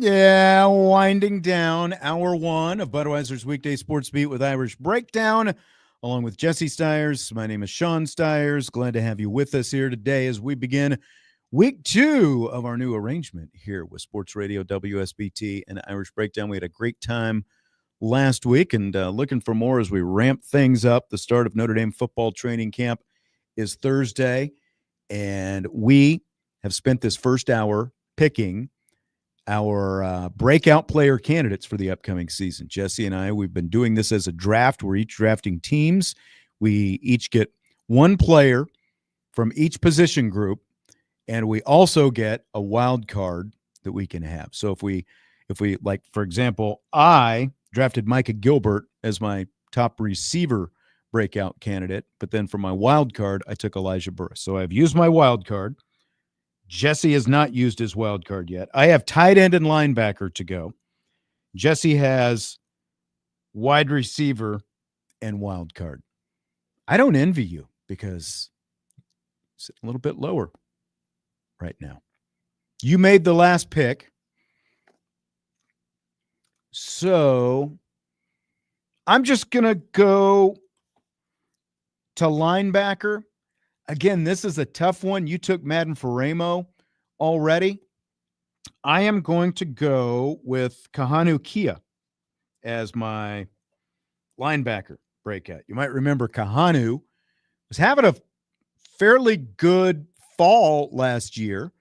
Yeah, winding down hour one of Budweiser's Weekday Sports Beat with Irish Breakdown, along with Jesse Stiers. My name is Sean Stiers. Glad to have you with us here today as we begin week two of our new arrangement here with Sports Radio WSBT and Irish Breakdown. We had a great time last week and looking for more as we ramp things up. The start of Notre Dame football training camp is Thursday, and we have spent this first hour picking our breakout player candidates for the upcoming season. Jesse and I, we've been doing this as a draft. We're each drafting teams. We each get one player from each position group, and we also get a wild card that we can have. So if we like, for example, I drafted Micah Gilbert as my top receiver breakout candidate, but then for my wild card, I took Elijah Burris. So I've used my wild card. Jesse has not used his wild card yet. I have tight end and linebacker to go. Jesse has wide receiver and wild card. I don't envy you because it's a little bit lower right now. You made the last pick. So I'm just going to go to linebacker. Again, this is a tough one. You took Madden Faramo already. I am going to go with Kahanu Kia as my linebacker breakout. You might remember Kahanu was having a fairly good fall last year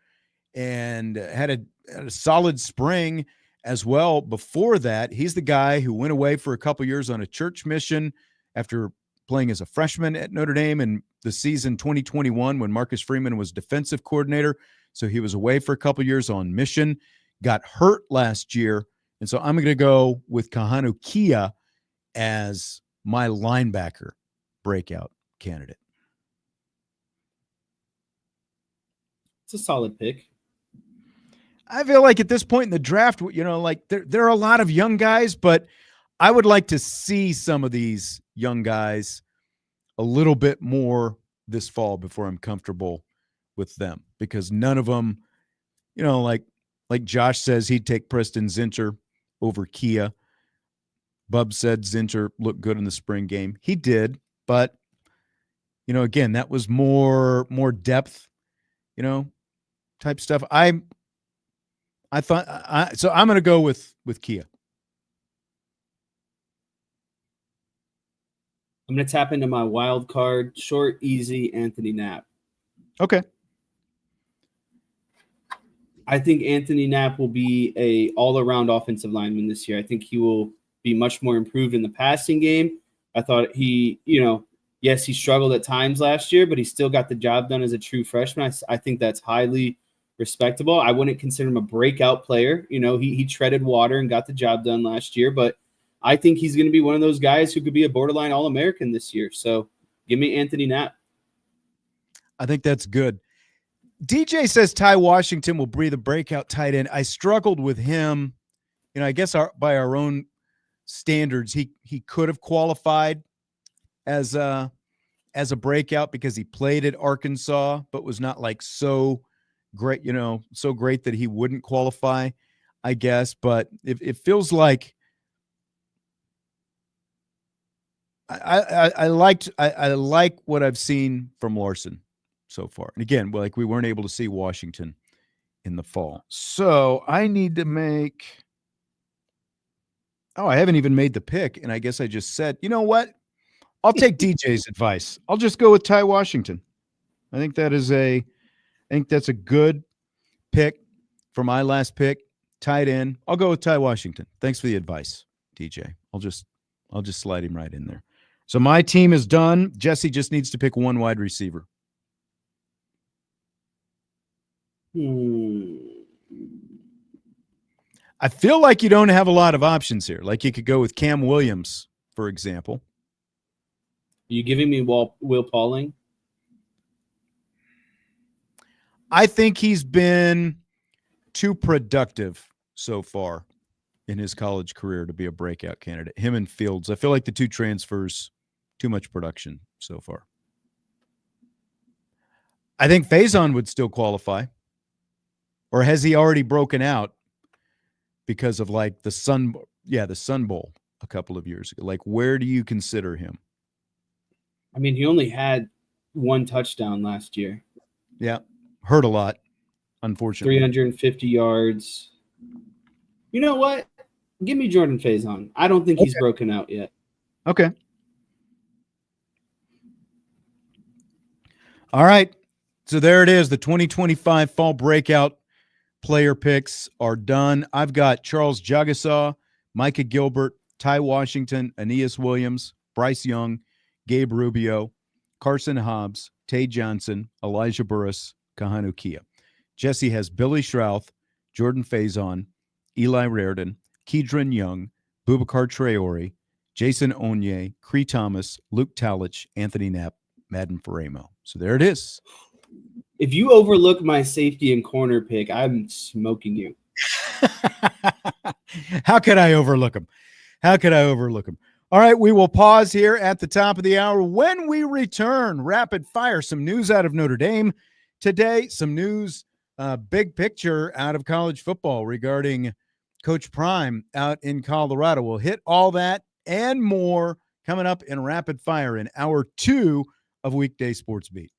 and had a solid spring as well. Before that, he's the guy who went away for a couple years on a church mission after playing as a freshman at Notre Dame in the season 2021 when Marcus Freeman was defensive coordinator. So he was away for a couple years on mission, got hurt last year. And so I'm going to go with Kahanu Kia as my linebacker breakout candidate. It's a solid pick. I feel like at this point in the draft, you know, like there are a lot of young guys, but I would like to see some of these young guys a little bit more this fall before I'm comfortable with them, because none of them, you know, like Josh says he'd take Preston Zinter over Kia. Bub said Zinter looked good in the spring game. He did, but you know, again, that was more depth, you know, type stuff. So I'm going to go with Kia. I'm going to tap into my wild card, short, easy, Anthony Knapp. Okay. I think Anthony Knapp will be a all-around offensive lineman this year. I think he will be much more improved in the passing game. I thought he, you know, yes, he struggled at times last year, but he still got the job done as a true freshman. I think that's highly respectable. I wouldn't consider him a breakout player. You know, he treaded water and got the job done last year, but I think he's going to be one of those guys who could be a borderline All-American this year. So give me Anthony Knapp. I think that's good. DJ says Ty Washington will be the breakout tight end. I struggled with him. You know, I guess by our own standards, he could have qualified as a breakout because he played at Arkansas, but was not like so great, you know, so great that he wouldn't qualify, I guess. But it feels like I like what I've seen from Larson so far. And again, like we weren't able to see Washington in the fall. So I need to make – I haven't even made the pick. And I guess I just said, you know what? I'll take DJ's advice. I'll just go with Ty Washington. I think that's a good pick for my last pick, tight end. I'll go with Ty Washington. Thanks for the advice, DJ. I'll just slide him right in there. So my team is done. Jesse just needs to pick one wide receiver. I feel like you don't have a lot of options here. Like you could go with Cam Williams, for example. Are you giving me Will Pauling? I think he's been too productive so far in his college career to be a breakout candidate. Him and Fields. I feel like the two transfers, too much production so far. I think Faison would still qualify. Or has he already broken out? because of like the Sun Bowl a couple of years ago. Like, where do you consider him? I mean, he only had one touchdown last year. Yeah, hurt a lot, unfortunately. 350 yards. You know what? Give me Jordan Faison. I don't think he's broken out yet. Okay. All right. So there it is. The 2025 Fall Breakout player picks are done. I've got Charles Jagasaw, Micah Gilbert, Ty Washington, Aeneas Williams, Bryce Young, Gabe Rubio, Carson Hobbs, Tay Johnson, Elijah Burris, Kahanu Kia. Jesse has Billy Strouth, Jordan Faison, Eli Raridan, Keydron Young, Bubakar Traore, Jason Onye, Cree Thomas, Luke Talich, Anthony Knapp, Madden Faremo. So there it is. If you overlook my safety and corner pick, I'm smoking you. How could I overlook him? How could I overlook him? All right, we will pause here at the top of the hour. When we return, rapid fire, some news out of Notre Dame today, some news, big picture out of college football regarding Coach Prime out in Colorado. We'll hit all that and more coming up in rapid fire in hour 2 of Weekday Sports Beat.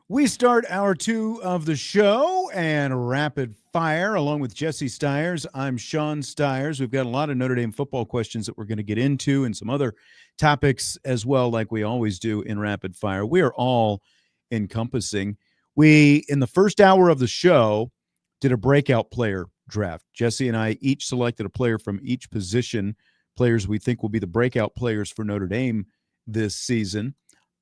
We start hour 2 of the show and rapid fire along with Jesse Stiers. I'm Sean Stiers. We've got a lot of Notre Dame football questions that we're going to get into and some other topics as well, like we always do in rapid fire. We are all encompassing. We, in the first hour of the show, did a breakout player draft. Jesse and I each selected a player from each position, players we think will be the breakout players for Notre Dame this season.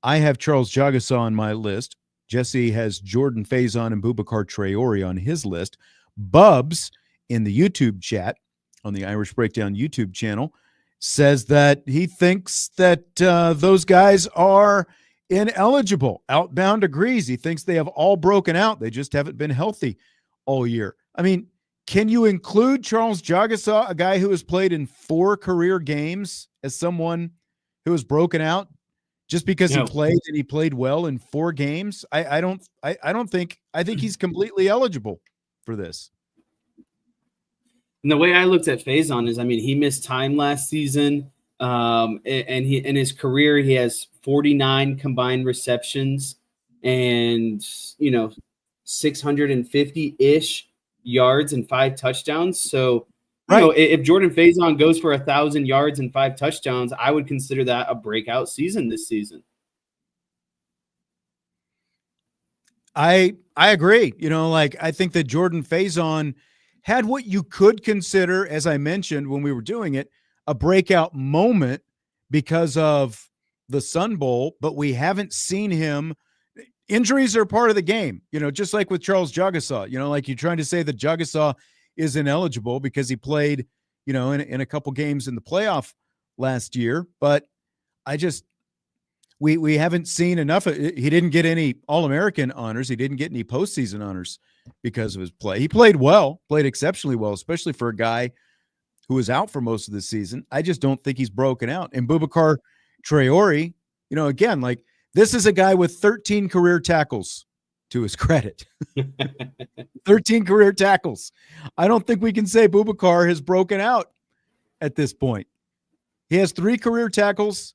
I have Charles Jagasa on my list. Jesse has Jordan Faison and Boubacar Traore on his list. Bubs in the YouTube chat on the Irish Breakdown YouTube channel says that he thinks that those guys are ineligible. Outbound agrees. He thinks they have all broken out. They just haven't been healthy all year. I mean, can you include Charles Jagasa, a guy who has played in 4 career games, as someone who has broken out? Just because he played well in 4 games, I think he's completely eligible for this. And the way I looked at Faison is, I mean, he missed time last season, and he in his career he has 49 combined receptions and 650-ish yards and 5 touchdowns. So. Right. If Jordan Faison goes for 1,000 yards and 5 touchdowns, I would consider that a breakout season this season. I agree. I think that Jordan Faison had what you could consider, as I mentioned when we were doing it, a breakout moment because of the Sun Bowl, but we haven't seen him. Injuries are part of the game, just like with Charles Jagasa. Like you're trying to say that Jagasa is ineligible because he played, in a couple games in the playoff last year. But we haven't seen enough. He didn't get any All-American honors. He didn't get any postseason honors because of his play. He played exceptionally well, especially for a guy who was out for most of the season. I just don't think he's broken out. And Boubacar Traore, again, like this is a guy with 13 career tackles to his credit. 13 career tackles. I don't think we can say Boubacar has broken out at this point. He has 3 career tackles,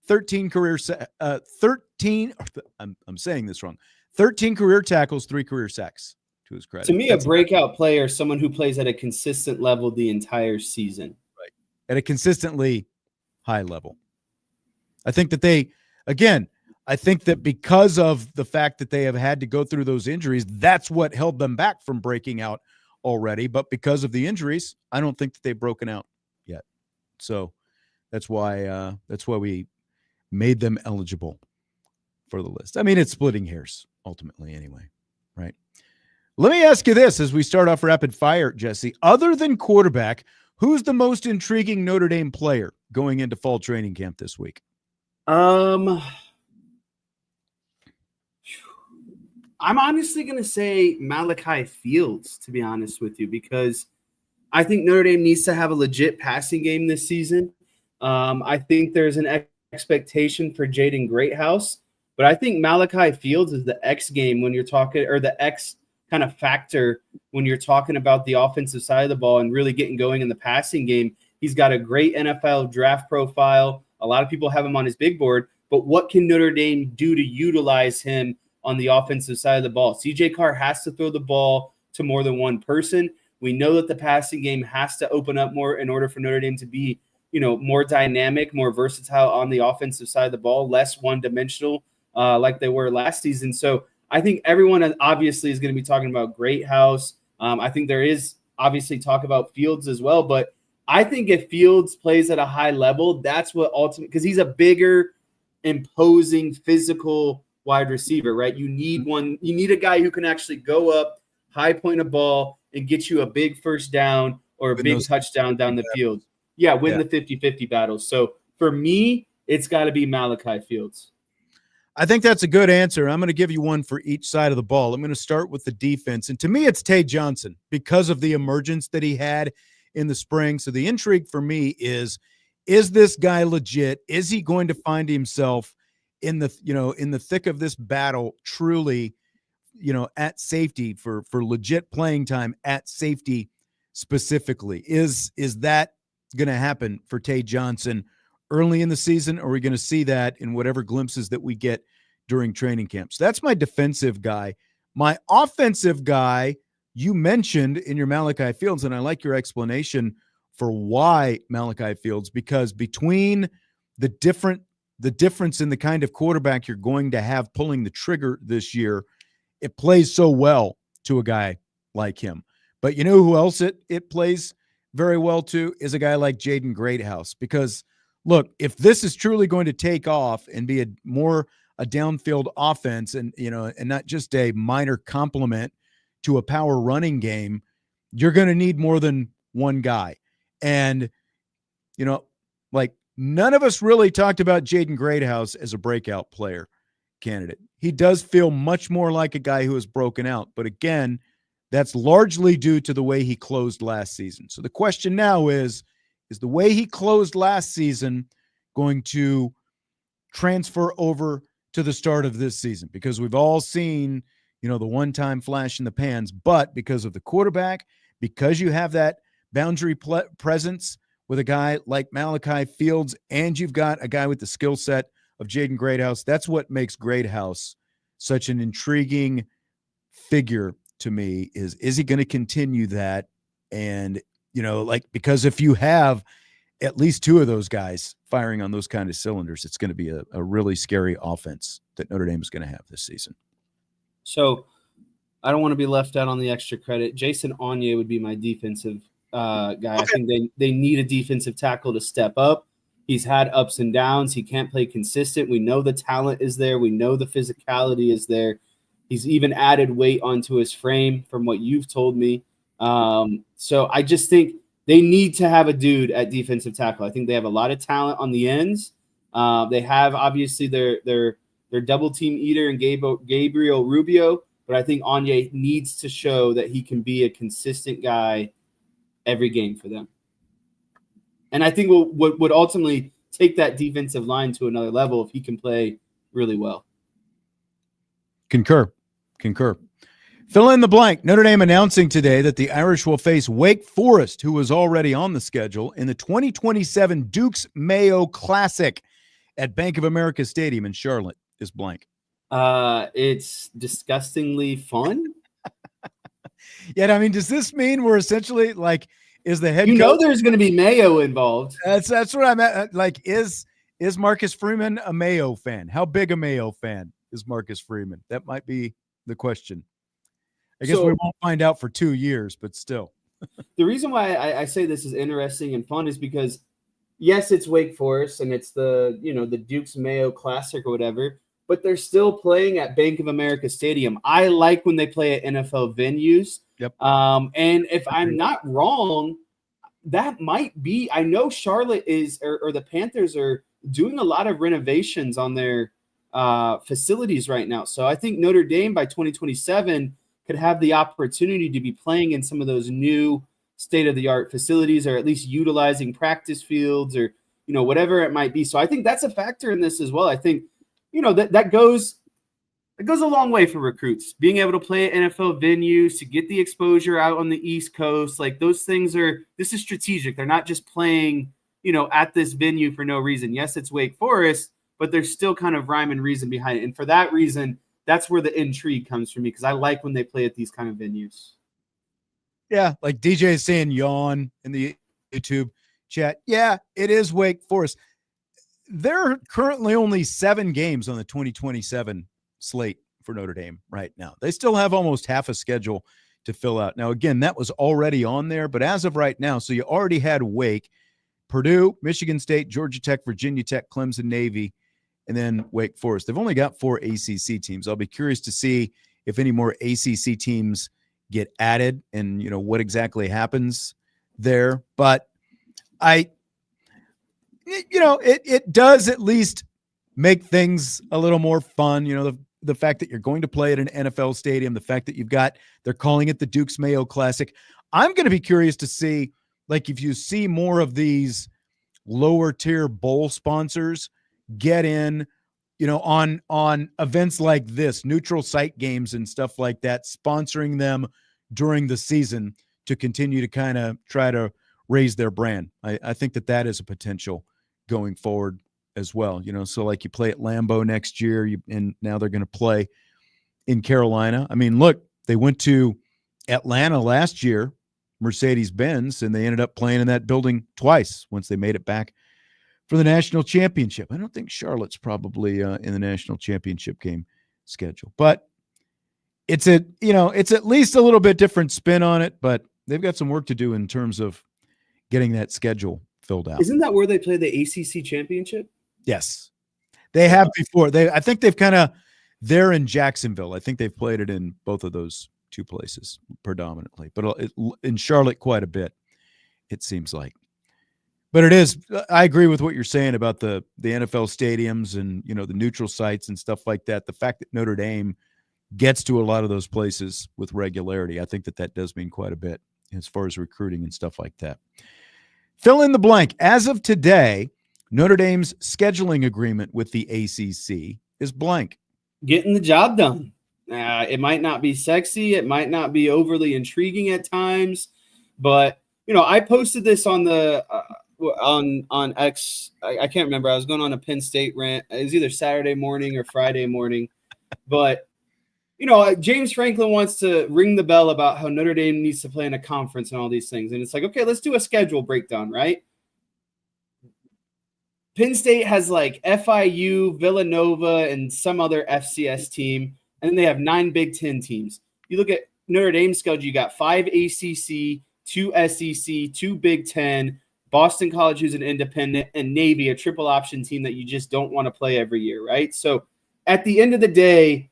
13 career 13 I'm saying this wrong. 13 career tackles, 3 career sacks to his credit. To me, a breakout player is someone who plays at a consistent level the entire season. Right. At a consistently high level. I think that I think that because of the fact that they have had to go through those injuries, that's what held them back from breaking out already. But because of the injuries, I don't think that they've broken out yet. So that's why we made them eligible for the list. I mean, it's splitting hairs ultimately anyway, right? Let me ask you this as we start off rapid fire, Jesse. Other than quarterback, who's the most intriguing Notre Dame player going into fall training camp this week? I'm honestly going to say Malachi Fields, to be honest with you, because I think Notre Dame needs to have a legit passing game this season. I think there's an expectation for Jaden Greathouse, but I think Malachi Fields is the X game when you're talking, or the X kind of factor when you're talking about the offensive side of the ball and really getting going in the passing game. He's got a great NFL draft profile. A lot of people have him on his big board, but what can Notre Dame do to utilize him on the offensive side of the ball? CJ Carr has to throw the ball to more than one person. We know that the passing game has to open up more in order for Notre Dame to be, more dynamic, more versatile on the offensive side of the ball, less one-dimensional like they were last season. So I think everyone obviously is going to be talking about Greathouse. I think there is obviously talk about Fields as well, but I think if Fields plays at a high level, that's what ultimately, because he's a bigger, imposing, physical wide receiver, right? You need a guy who can actually go up, high point a ball, and get you a big first down or a big touchdown down the field. Yeah, win the 50-50 battles. So for me, it's got to be Malachi Fields. I think that's a good answer. I'm going to give you one for each side of the ball. I'm going to start with the defense. And to me, it's Tay Johnson because of the emergence that he had in the spring. So the intrigue for me is this guy legit? Is he going to find himself in the thick of this battle truly, at safety for legit playing time at safety specifically? Is that going to happen for Tay Johnson early in the season? Or are we going to see that in whatever glimpses that we get during training camps. That's my defensive guy. My offensive guy, you mentioned in your Malachi Fields, and I like your explanation for why Malachi Fields, because between the difference in the kind of quarterback you're going to have pulling the trigger this year, it plays so well to a guy like him. But you know who else it plays very well to is a guy like Jaden Greathouse. Because look, if this is truly going to take off and be a downfield offense and not just a minor complement to a power running game, you're going to need more than one guy. And like none of us really talked about Jaden Greathouse as a breakout player candidate. He does feel much more like a guy who has broken out. But again, that's largely due to the way he closed last season. So the question now is the way he closed last season going to transfer over to the start of this season? Because we've all seen, the one-time flash in the pans, but because of the quarterback, because you have that boundary presence with a guy like Malachi Fields, and you've got a guy with the skill set of Jaden Greathouse, that's what makes Greathouse such an intriguing figure to me. Is he going to continue that? And, because if you have at least two of those guys firing on those kind of cylinders, it's going to be a really scary offense that Notre Dame is going to have this season. So I don't want to be left out on the extra credit. Jason Onye would be my defensive guy. Okay. I think they need a defensive tackle to step up. He's had ups and downs. He can't play consistent. We know the talent is there. We know the physicality is there. He's even added weight onto his frame from what you've told me. So I just think they need to have a dude at defensive tackle. I think they have a lot of talent on the ends. They have obviously their double team eater and Gabriel Rubio, but I think Onye needs to show that he can be a consistent guy every game for them. And I think would ultimately take that defensive line to another level if he can play really well. Concur. Fill in the blank. Notre Dame announcing today that the Irish will face Wake Forest, who was already on the schedule, in the 2027 Dukes Mayo Classic at Bank of America Stadium in Charlotte. Is blank. It's disgustingly fun. Yeah, I mean, does this mean we're essentially like, is the head coach? There's going to be Mayo involved. That's what I'm at. Like, is Marcus Freeman a Mayo fan? How big a Mayo fan is Marcus Freeman? That might be the question. I guess we won't find out for 2 years, but still. The reason why I say this is interesting and fun is because, yes, it's Wake Forest and it's the Dukes Mayo Classic or whatever, but they're still playing at Bank of America Stadium. I like when they play at NFL venues. Yep. And if I'm not wrong, that might be. I know Charlotte is, or the Panthers are doing a lot of renovations on their facilities right now. So I think Notre Dame by 2027 could have the opportunity to be playing in some of those new state-of-the-art facilities, or at least utilizing practice fields, or whatever it might be. So I think that's a factor in this as well. I think that goes a long way for recruits, being able to play at NFL venues, to get the exposure out on the East Coast. Like, those things this is strategic. They're not just playing at this venue for no reason. Yes, it's Wake Forest, but there's still kind of rhyme and reason behind it. And for that reason, that's where the intrigue comes for me, because I like when they play at these kind of venues. Yeah, like DJ is saying yawn in the YouTube chat. Yeah, it is Wake Forest. There are currently only 7 games on the 2027 slate for Notre Dame right now. They still have almost half a schedule to fill out. Now, again, that was already on there, but as of right now, so you already had Wake, Purdue, Michigan State, Georgia Tech, Virginia Tech, Clemson, Navy, and then Wake Forest. They've only got 4 ACC teams. I'll be curious to see if any more ACC teams get added and, what exactly happens there. But it does at least make things a little more fun. The fact that you're going to play at an NFL stadium, the fact that they're calling it the Dukes Mayo Classic. I'm going to be curious to see, like, if you see more of these lower tier bowl sponsors get in, on events like this, neutral site games and stuff like that, sponsoring them during the season to continue to kind of try to raise their brand. I think that is a potential going forward as well. So like you play at Lambeau next year, and now they're going to play in Carolina. I mean, look, they went to Atlanta last year, Mercedes-Benz, and they ended up playing in that building twice once they made it back for the national championship. I don't think Charlotte's probably in the national championship game schedule, but it's at least a little bit different spin on it, but they've got some work to do in terms of getting that schedule filled out. Isn't that where they play the ACC championship? Yes, they have before. I think they've they're in Jacksonville. I think they've played it in both of those two places predominantly, but in Charlotte quite a bit, it seems like. But it is, I agree with what you're saying about the NFL stadiums and, the neutral sites and stuff like that. The fact that Notre Dame gets to a lot of those places with regularity, I think that does mean quite a bit as far as recruiting and stuff like that. Fill in the blank. As of today, Notre Dame's scheduling agreement with the ACC is blank. Getting the job done. It might not be sexy. It might not be overly intriguing at times, but I posted this on the on X. I can't remember. I was going on a Penn State rant. It was either Saturday morning or Friday morning, but James Franklin wants to ring the bell about how Notre Dame needs to play in a conference and all these things, and it's like, okay, let's do a schedule breakdown, right? Penn State has like FIU, Villanova, and some other FCS team, and then they have 9 Big Ten teams. You look at Notre Dame's schedule, you got 5 ACC, 2 SEC, 2 Big Ten, Boston College, who's an independent, and Navy, a triple option team that you just don't want to play every year, right? So at the end of the day,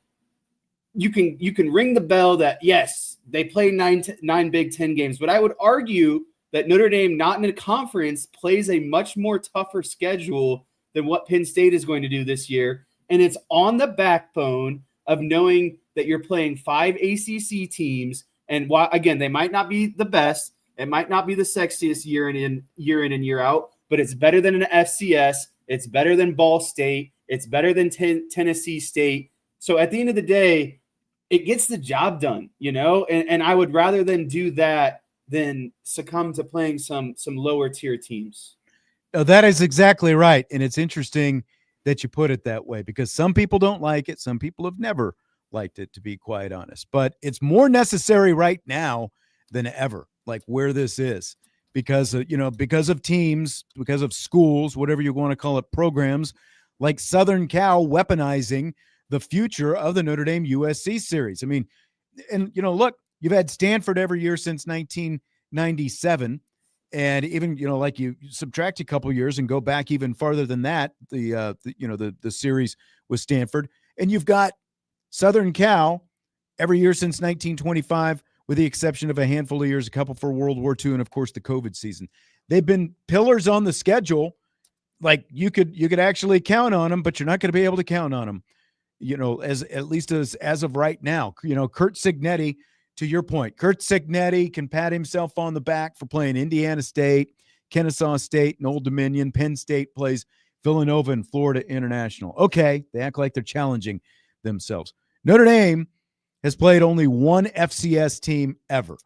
you can ring the bell that, yes, they play 9 Big Ten games, but I would argue that Notre Dame, not in a conference, plays a much more tougher schedule than what Penn State is going to do this year. And it's on the backbone of knowing that you're playing 5 ACC teams. And while, again, they might not be the best, it might not be the sexiest year in and year out, but it's better than an FCS. It's better than Ball State. It's better than Tennessee State. So at the end of the day, it gets the job done, and I would rather them do that than succumb to playing some lower tier teams. Oh, that is exactly right. And it's interesting that you put it that way, because some people don't like it. Some people have never liked it, to be quite honest. But it's more necessary right now than ever, like where this is, because of teams, because of schools, whatever you want to call it, programs like Southern Cal weaponizing the future of the Notre Dame USC series. I mean, and look, you've had Stanford every year since 1997. And even, like you subtract a couple years and go back even farther than that, the series with Stanford, and you've got Southern Cal every year since 1925, with the exception of a handful of years, a couple for World War II, and of course the COVID season. They've been pillars on the schedule. Like you could actually count on them, but you're not going to be able to count on them, at least as of right now. Curt Cignetti, to your point, Curt Cignetti can pat himself on the back for playing Indiana State, Kennesaw State, and Old Dominion. Penn State plays Villanova and Florida International. Okay, they act like they're challenging themselves. Notre Dame has played only one FCS team ever.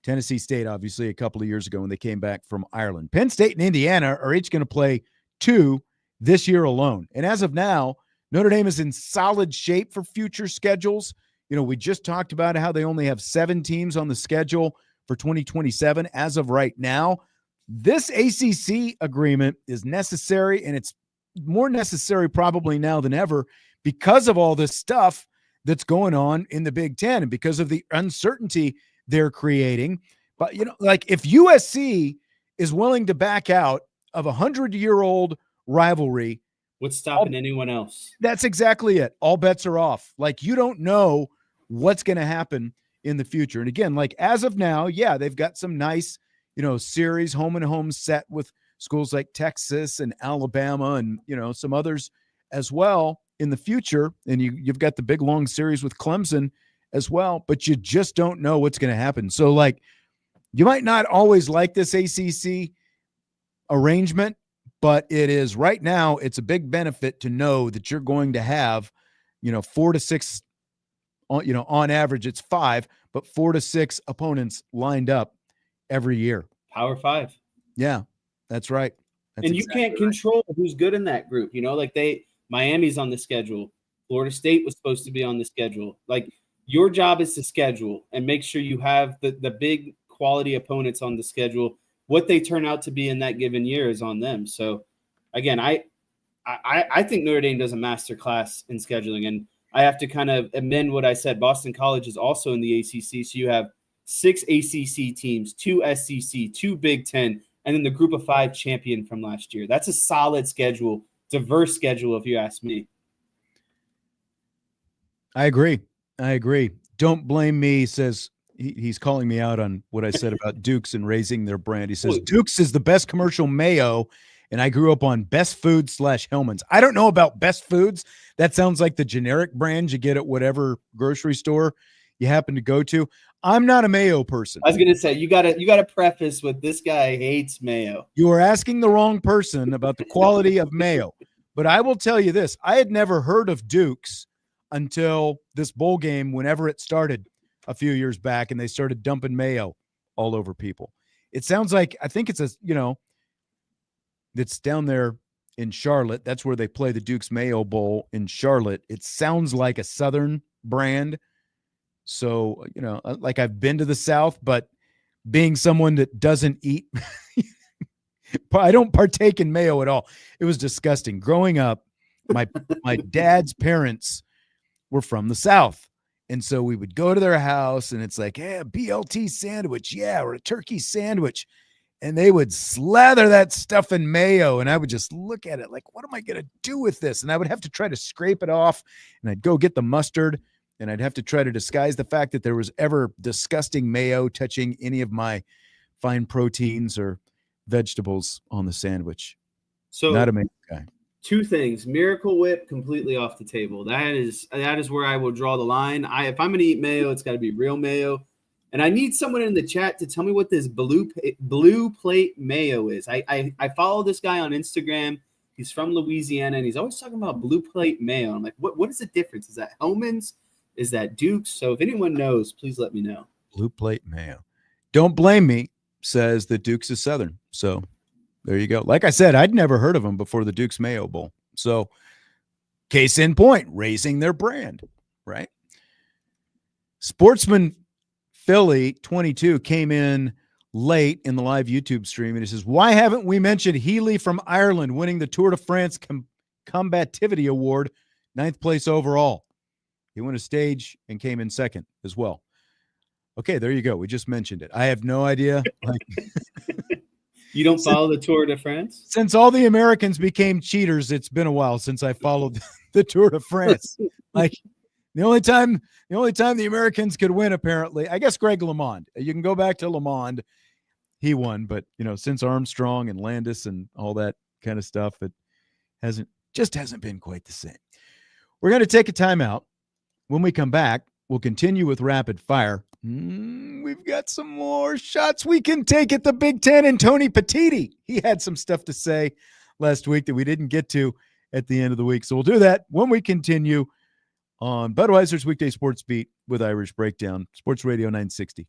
Tennessee State, obviously, a couple of years ago when they came back from Ireland. Penn State and Indiana are each going to play 2 this year alone. And as of now, Notre Dame is in solid shape for future schedules. We just talked about how they only have 7 teams on the schedule for 2027 as of right now. This ACC agreement is necessary, and it's more necessary probably now than ever because of all this stuff that's going on in the Big Ten and because of the uncertainty they're creating. But, like if USC is willing to back out of a 100-year-old rivalry, what's stopping anyone else? That's exactly it. All bets are off. Like, you don't know what's going to happen in the future. And again, like as of now, yeah, they've got some nice, series, home and home set with schools like Texas and Alabama and, some others as well in the future. And you've got the big long series with Clemson as well, but you just don't know what's going to happen. So like, you might not always like this ACC arrangement, but it is right now, it's a big benefit to know that you're going to have, 4 to 6, on average it's 5, but 4 to 6 opponents lined up every year. Power 5. Yeah, that's right. That's And you exactly can't right. control who's good in that group. Like Miami's on the schedule. Florida State was supposed to be on the schedule. Like your job is to schedule and make sure you have the big quality opponents on the schedule. What they turn out to be in that given year is on them. So again, I think Notre Dame does a master class in scheduling. And I have to kind of amend what I said. Boston College is also in the ACC. So you have 6 ACC teams, 2 SEC, 2 Big Ten, and then the group of 5 champion from last year. That's a solid schedule, diverse schedule, if you ask me. I agree. Don't blame me, says he's calling me out on what I said about Dukes and raising their brand. He says, Dukes is the best commercial mayo, and I grew up on Best Foods /Hellman's. I don't know about Best Foods. That sounds like the generic brand you get at whatever grocery store you happen to go to. I'm not a mayo person. I was gonna say you gotta preface with this guy hates mayo. You are asking the wrong person about the quality of mayo. But I will tell you this: I had never heard of Dukes until this bowl game, whenever it started a few years back, and they started dumping mayo all over people. It sounds like, I think it's it's down there in Charlotte. That's where they play the Dukes Mayo Bowl in Charlotte. It sounds like a Southern brand. So, like I've been to the South, but being someone that doesn't eat, I don't partake in mayo at all. It was disgusting. Growing up, my dad's parents were from the South. And so we would go to their house and it's like, hey, a BLT sandwich. Yeah, or a turkey sandwich. And they would slather that stuff in mayo. And I would just look at it like, what am I going to do with this? And I would have to try to scrape it off. And I'd go get the mustard. And I'd have to try to disguise the fact that there was ever disgusting mayo touching any of my fine proteins or vegetables on the sandwich. So not a mayo guy. 2 things. Miracle Whip completely off the table. That is where I will draw the line. If I'm gonna eat mayo, it's got to be real mayo. And I need someone in the chat to tell me what this blue plate mayo is. I follow this guy on Instagram. He's from Louisiana, and he's always talking about blue plate mayo. I'm like, what is the difference? Is that Hellman's? Is that Duke's? So if anyone knows, please let me know. Blue plate mayo. Don't blame me, says that Duke's is Southern. So there you go. Like I said, I'd never heard of them before the Duke's Mayo Bowl. So case in point, raising their brand, right? Sportsman Philly 22 came in late in the live YouTube stream, and he says, why haven't we mentioned Healy from Ireland winning the Tour de France Combativity Award, 9th place overall? He won a stage and came in second as well. Okay, there you go. We just mentioned it. I have no idea. You don't follow the Tour de France? Since all the Americans became cheaters, it's been a while since I followed the Tour de France. Like the only time the Americans could win, apparently, I guess Greg LeMond. You can go back to LeMond. He won, but since Armstrong and Landis and all that kind of stuff, it hasn't been quite the same. We're going to take a timeout. When we come back, we'll continue with rapid fire. We've got some more shots we can take at the Big Ten, and Tony Petitti. He had some stuff to say last week that we didn't get to at the end of the week. So we'll do that when we continue on Budweiser's Weekday Sports Beat with Irish Breakdown, Sports Radio 960.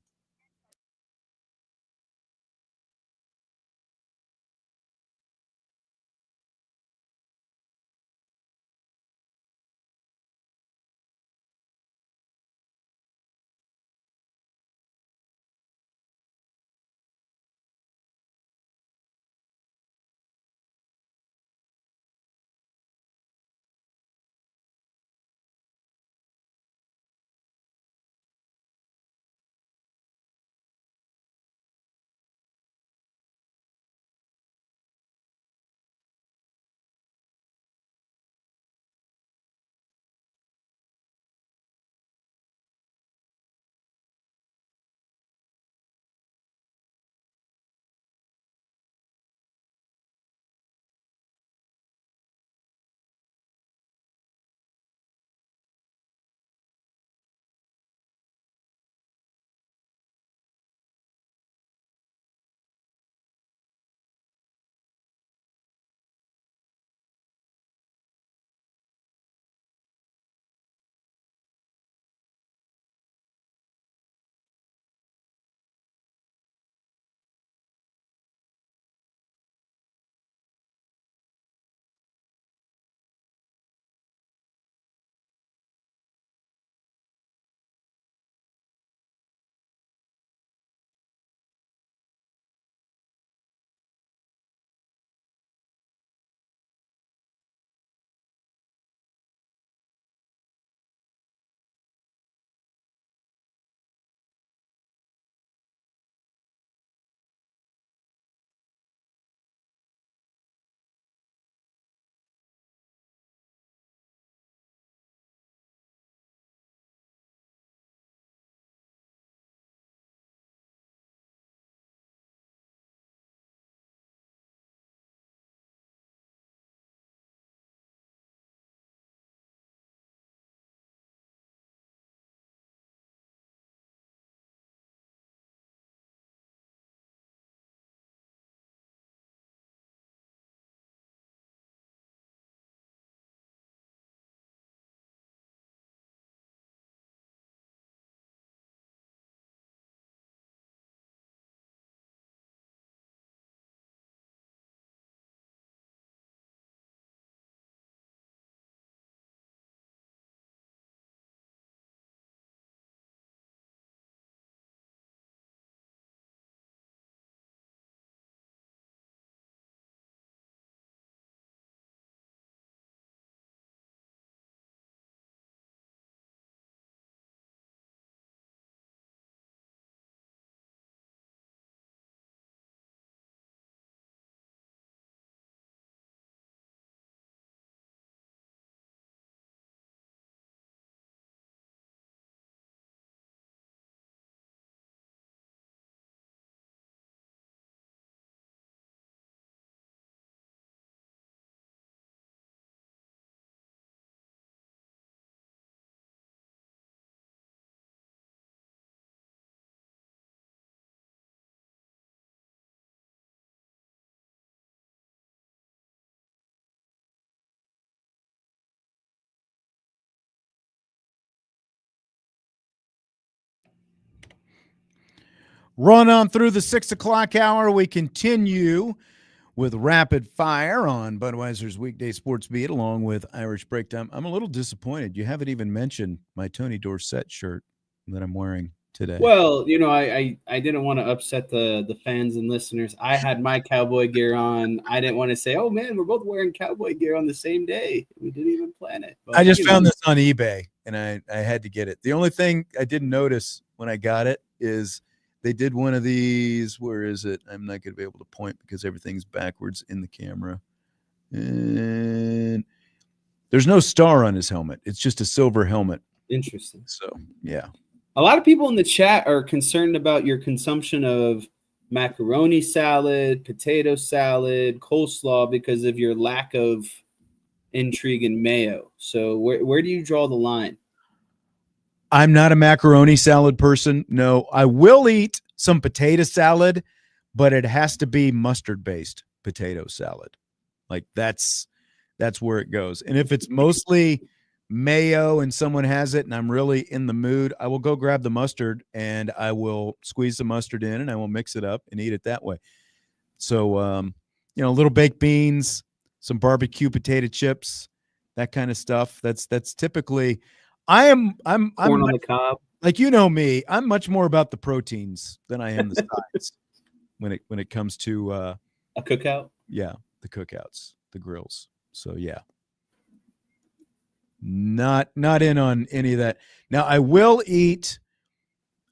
Run on through the 6 o'clock hour. We continue with Rapid Fire on Budweiser's Weekday Sports Beat along with Irish Breakdown. I'm a little disappointed. You haven't even mentioned my Tony Dorsett shirt that I'm wearing today. Well, I didn't want to upset the fans and listeners. I had my cowboy gear on. I didn't want to say, oh, man, we're both wearing cowboy gear on the same day. We didn't even plan it. But, I just found this on eBay, and I had to get it. The only thing I didn't notice when I got it is they did one of these. Where is it? I'm not going to be able to point because everything's backwards in the camera. And there's no star on his helmet. It's just a silver helmet. Interesting. So, yeah. A lot of people in the chat are concerned about your consumption of macaroni salad, potato salad, coleslaw because of your lack of intrigue in mayo. So where do you draw the line? I'm not a macaroni salad person. No, I will eat some potato salad, but it has to be mustard-based potato salad. Like that's where it goes. And if it's mostly mayo and someone has it and I'm really in the mood, I will go grab the mustard and I will squeeze the mustard in and I will mix it up and eat it that way. So, little baked beans, some barbecue potato chips, that kind of stuff. That's typically I'm Corn on the cob. Like, me, I'm much more about the proteins than I am the sides when it comes to a cookout. Yeah, the cookouts, the grills. So yeah. Not in on any of that. Now I will eat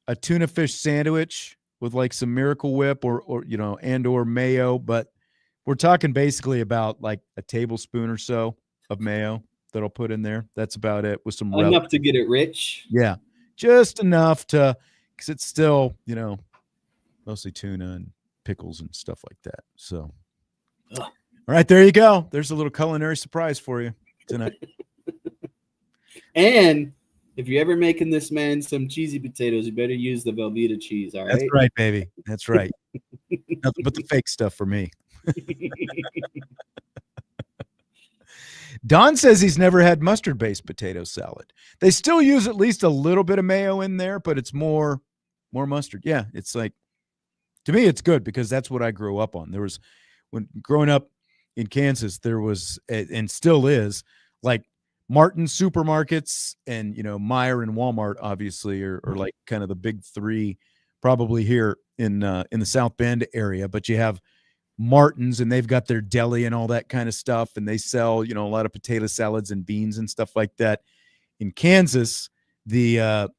a tuna fish sandwich with like some Miracle Whip or mayo, but we're talking basically about like a tablespoon or so of mayo that I'll put in there. That's about it, with some enough to get it rich. Yeah, just enough to, because it's still mostly tuna and pickles and stuff like that. So, all right, there you go. There's a little culinary surprise for you tonight. And if you're ever making this man some cheesy potatoes, you better use the Velveeta cheese. All right. That's right, baby. That's right. Nothing but the fake stuff for me. Don says he's never had mustard-based potato salad. They still use at least a little bit of mayo in there, but it's more mustard. Yeah, it's like, to me, it's good because that's what I grew up on. There was, when growing up in Kansas, there was, and still is, like Martin's supermarkets and, Meijer and Walmart, obviously, are like kind of the big three probably here in the South Bend area. But you have Martin's and they've got their deli and all that kind of stuff. And they sell, a lot of potato salads and beans and stuff like that. In Kansas, the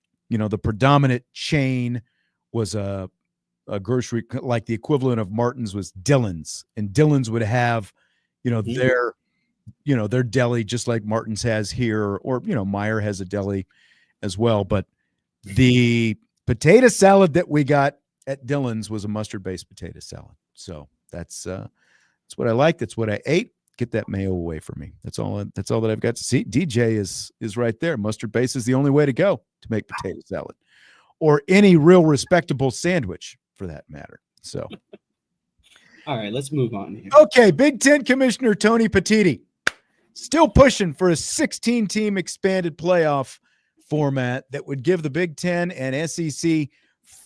predominant chain was a grocery, like the equivalent of Martin's was Dillon's, and Dillon's would have, their deli just like Martin's has here, or Meijer has a deli as well. But the potato salad that we got at Dillon's was a mustard-based potato salad. So that's what I like. That's what I ate. Get that mayo away from me. That's all that I've got to see. DJ is right there. Mustard base is the only way to go to make potato salad, or any real respectable sandwich for that matter. So, all right, let's move on here. Okay, Big Ten Commissioner Tony Petitti still pushing for a 16-team expanded playoff format that would give the Big Ten and SEC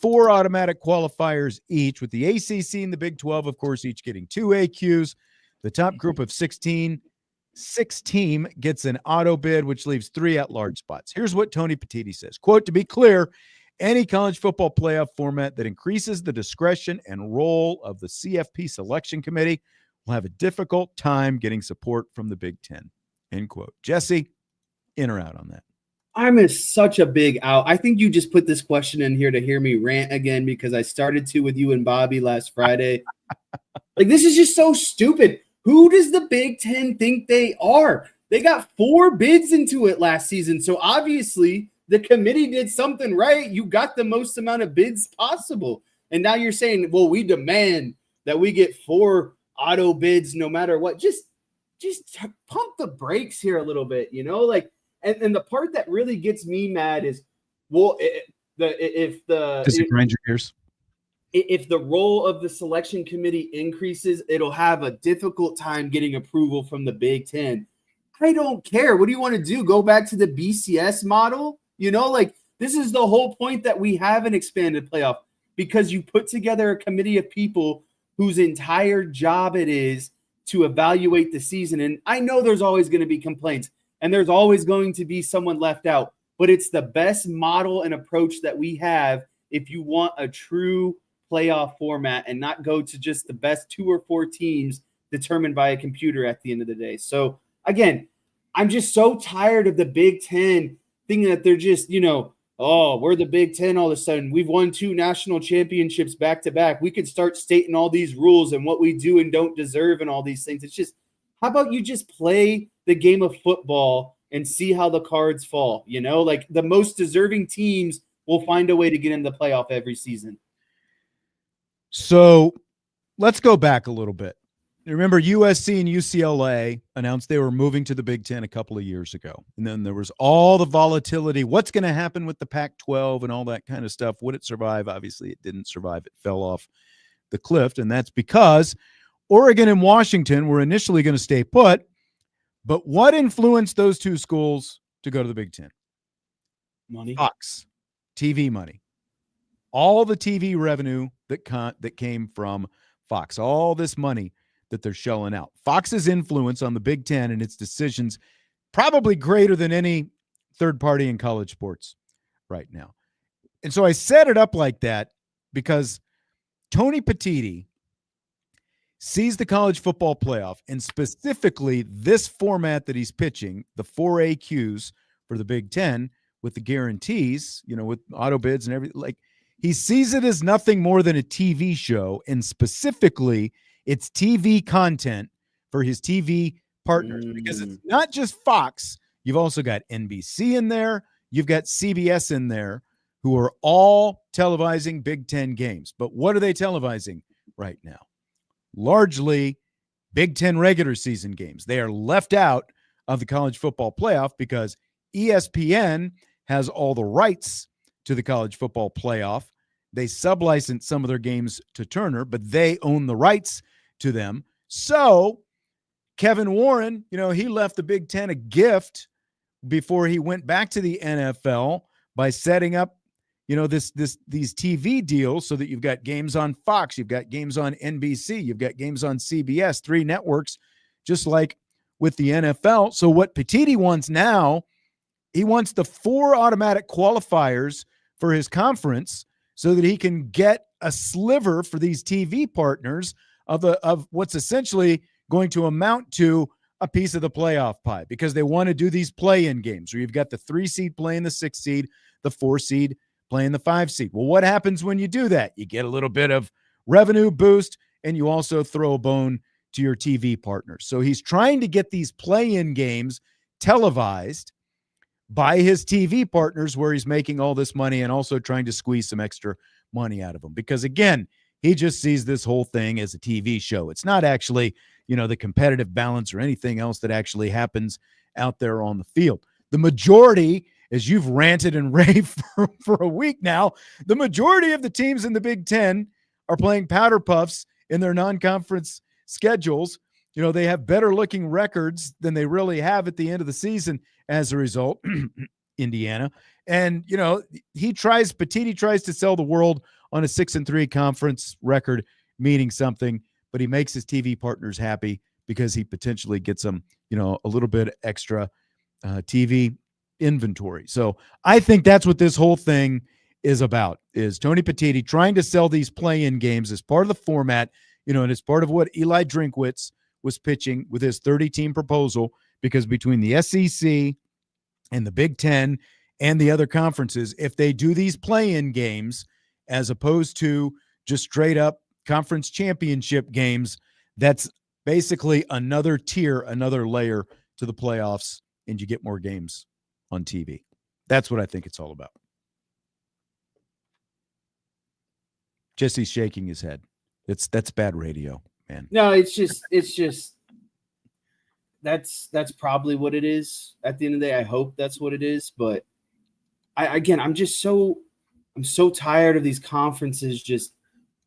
4 automatic qualifiers each, with the ACC and the Big 12, of course, each getting 2 AQs. The top group of 16 team gets an auto bid, which leaves 3 at-large spots. Here's what Tony Petitti says, quote, "To be clear, any college football playoff format that increases the discretion and role of the CFP selection committee will have a difficult time getting support from the Big Ten," end quote. Jesse, in or out on that? I'm such a big out. I think you just put this question in here to hear me rant again, because I started to with you and Bobby last Friday. Like, this is just so stupid. Who does the Big Ten think they are? They got 4 bids into it last season. So obviously the committee did something right. You got the most amount of bids possible. And now you're saying, well, we demand that we get 4 auto bids no matter what. Just pump the brakes here a little bit, like, and the part that really gets me mad is, well, if the role of the selection committee increases, it'll have a difficult time getting approval from the Big Ten. I don't care. What do you want to do? Go back to the BCS model? Like, this is the whole point that we have an expanded playoff. because you put together a committee of people whose entire job it is to evaluate the season. And I know there's always going to be complaints and there's always going to be someone left out, but it's the best model and approach that we have if you want a true playoff format and not go to just the best 2 or 4 teams determined by a computer at the end of the day. So again, I'm just so tired of the Big Ten thinking that they're just, oh, we're the Big Ten all of a sudden. We've won 2 national championships back to back. We could start stating all these rules and what we do and don't deserve and all these things. It's just, how about you just play the game of football and see how the cards fall? Like the most deserving teams will find a way to get in the playoff every season. So let's go back a little bit. Remember, USC and UCLA announced they were moving to the Big Ten a couple of years ago. And then there was all the volatility. What's going to happen with the Pac-12 and all that kind of stuff? Would it survive? Obviously, it didn't survive. It fell off the cliff. And that's because Oregon and Washington were initially going to stay put. But what influenced those 2 schools to go to the Big Ten? Money. Fox. TV money. All the TV revenue that came from Fox. All this money that they're shelling out. Fox's influence on the Big Ten and its decisions probably greater than any third party in college sports right now. And so I set it up like that because Tony Petitti sees the college football playoff and specifically this format that he's pitching, the 4 AQs for the Big Ten with the guarantees, with auto bids and everything. Like, he sees it as nothing more than a TV show, and specifically it's TV content for his TV partners because it's not just Fox. You've also got NBC in there. You've got CBS in there who are all televising Big Ten games. But what are they televising right now? Largely Big Ten regular season games. They are left out of the college football playoff because ESPN has all the rights to the college football playoff. They sublicense some of their games to Turner, but they own the rights to them. So Kevin Warren, he left the Big Ten a gift before he went back to the NFL by setting up, these TV deals so that you've got games on Fox, you've got games on NBC, you've got games on CBS, 3 networks, just like with the NFL. So what Petitti wants now, he wants the 4 automatic qualifiers for his conference so that he can get a sliver for these TV partners of what's essentially going to amount to a piece of the playoff pie, because they want to do these play-in games where you've got the 3 seed playing the 6 seed, the 4 seed playing the 5 seed. Well, what happens when you do that? You get a little bit of revenue boost, and you also throw a bone to your TV partners. So he's trying to get these play-in games televised by his TV partners where he's making all this money and also trying to squeeze some extra money out of them. Because again, he just sees this whole thing as a TV show. It's not actually, the competitive balance or anything else that actually happens out there on the field. The majority, as you've ranted and raved for a week now, the majority of the teams in the Big Ten are playing powder puffs in their non-conference schedules. They have better looking records than they really have at the end of the season as a result. Indiana. And, Petitti tries to sell the world on a 6-3 conference record, meaning something, but he makes his TV partners happy because he potentially gets them, a little bit extra TV inventory. So I think that's what this whole thing is about, is Tony Petitti trying to sell these play-in games as part of the format, and it's part of what Eli Drinkwitz was pitching with his 30-team proposal, because between the SEC and the Big Ten and the other conferences, if they do these play-in games as opposed to just straight up conference championship games, that's basically another tier, another layer to the playoffs, and you get more games on TV. That's what I think it's all about. Jesse's shaking his head. That's bad radio, man. No, it's just that's probably what it is at the end of the day. I hope that's what it is, but I'm so tired of these conferences just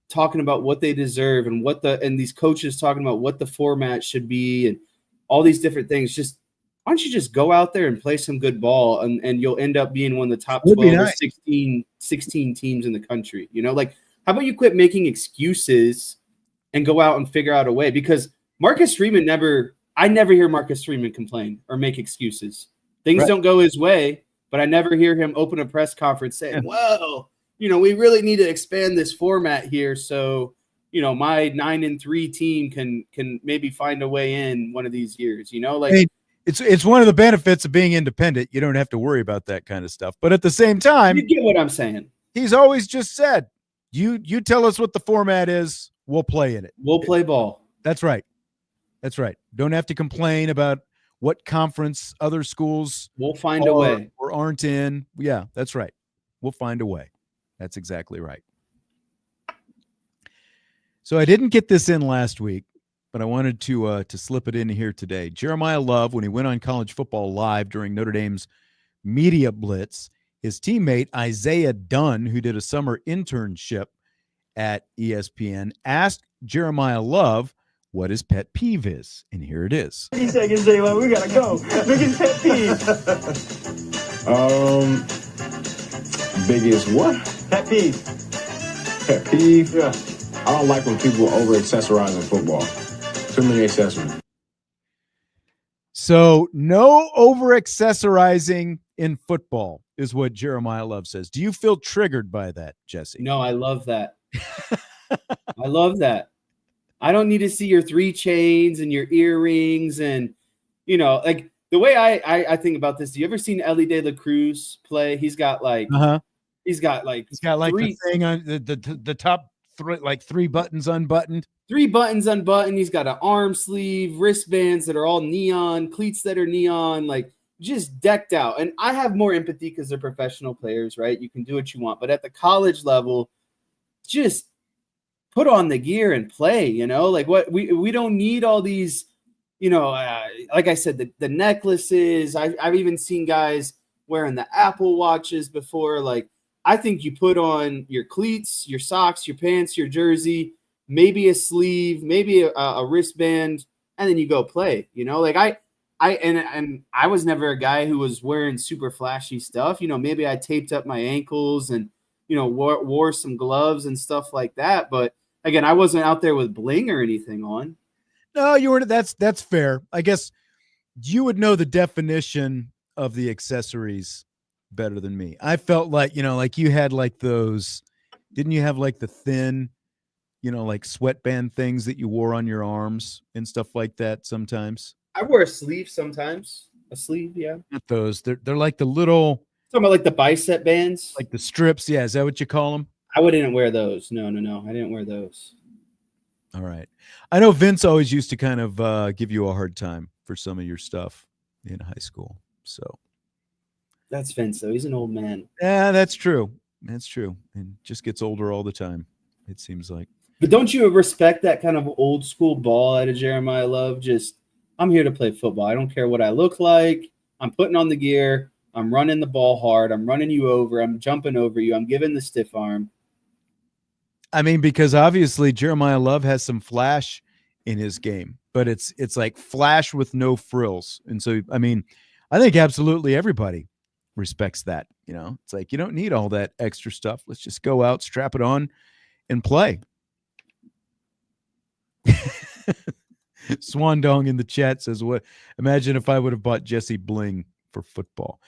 talking about what they deserve and these coaches talking about what the format should be and all these different things. Just why don't you just go out there and play some good ball, and you'll end up being one of the top 12 or 16 teams in the country. Like, How about you quit making excuses and go out and figure out a way? Because Marcus Freeman I never hear Marcus Freeman complain or make excuses. Things don't go his way, but I never hear him open a press conference saying, well, we really need to expand this format here. So, my 9-3 team can maybe find a way in one of these years, It's one of the benefits of being independent. You don't have to worry about that kind of stuff. But at the same time, you get what I'm saying. He's always just said, you tell us what the format is, we'll play in it. We'll play ball. That's right. That's right. Don't have to complain about what conference other schools we'll find a way or aren't in. Yeah, that's right. We'll find a way. That's exactly right. So I didn't get this in last week, but I wanted to slip it in here today. Jeremiah Love, when he went on College Football Live during Notre Dame's Media Blitz, his teammate Isaiah Dunn, who did a summer internship at ESPN, asked Jeremiah Love what his pet peeve is. And here it is. 30 seconds, J-Lo. We got to go. Look at pet peeve. Biggest what? Pet peeve. Pet peeve? Yeah. I don't like when people over-accessorize in football. Too many accessories. So no over-accessorizing in football is what Jeremiah Love says. Do you feel triggered by that, Jesse? No, I love that. I love that. I don't need to see your 3 chains and your earrings and, like the way I think about this. Do you ever seen Ellie De La Cruz play? He's got like the thing on the top 3 buttons unbuttoned. 3 buttons unbuttoned. He's got an arm sleeve, wristbands that are all neon, cleats that are neon, like just decked out. And I have more empathy because they're professional players, right? You can do what you want. But at the college level, just put on the gear and play, like what we don't need all these, like I said, the necklaces. I've even seen guys wearing the Apple watches before. Like, I think you put on your cleats, your socks, your pants, your jersey, maybe a sleeve, maybe a wristband, and then you go play, like I was never a guy who was wearing super flashy stuff. Maybe I taped up my ankles and, wore some gloves and stuff like that. But again, I wasn't out there with bling or anything on. No, you weren't. That's fair. I guess you would know the definition of the accessories better than me. I felt like, like you had like those, didn't you have like the thin, like sweatband things that you wore on your arms and stuff like that sometimes? I wear a sleeve sometimes. A sleeve, yeah. Not those. They're like the little. Talking about like the bicep bands? Like the strips, yeah. Is that what you call them? I didn't wear those. No. I didn't wear those. All right. I know Vince always used to kind of give you a hard time for some of your stuff in high school. So that's Vince, though. He's an old man. Yeah, that's true. That's true. And just gets older all the time, it seems like. But don't you respect that kind of old school ball out of Jeremiah Love? Just, I'm here to play football. I don't care what I look like. I'm putting on the gear. I'm running the ball hard. I'm running you over. I'm jumping over you. I'm giving the stiff arm. I mean, because obviously Jeremiah Love has some flash in his game, but it's like flash with no frills. And so, I mean, I think absolutely everybody respects that. It's like, you don't need all that extra stuff. Let's just go out, strap it on, and play. Swandong in the chat says, "What? Imagine if I would have bought Jesse bling for football."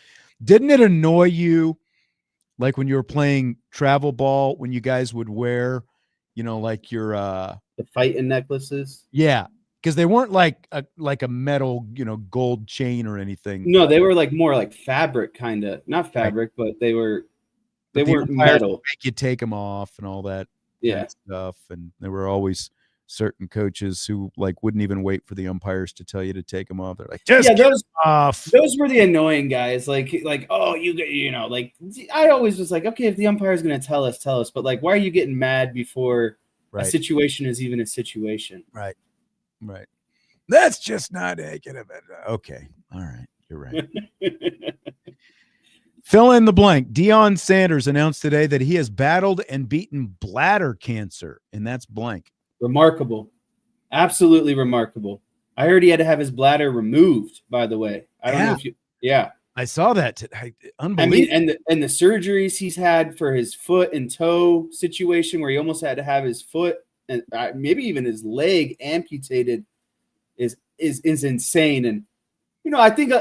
Didn't it annoy you, like when you were playing travel ball, when you guys would wear, like your the fighting necklaces? Yeah, because they weren't like a metal, gold chain or anything. No, they were like more like fabric, kind of. Not fabric, but they weren't metal. Make you take them off and all that kind of stuff, and there were always certain coaches who wouldn't even wait for the umpires to tell you to take them off. They're like, just those off. Those were the annoying guys. Like, oh, I always was like, okay, if the umpire is going to tell us. But why are you getting mad before a situation is even a situation? Right. That's just not accurate. Okay. All right. You're right. Fill in the blank. Deion Sanders announced today that he has battled and beaten bladder cancer, and that's blank. Remarkable. Absolutely remarkable. I heard he had to have his bladder removed, by the way. I don't know if you – yeah. I saw that. I Unbelievable. mean, and the surgeries he's had for his foot and toe situation, where he almost had to have his foot and maybe even his leg amputated, is insane. And I think,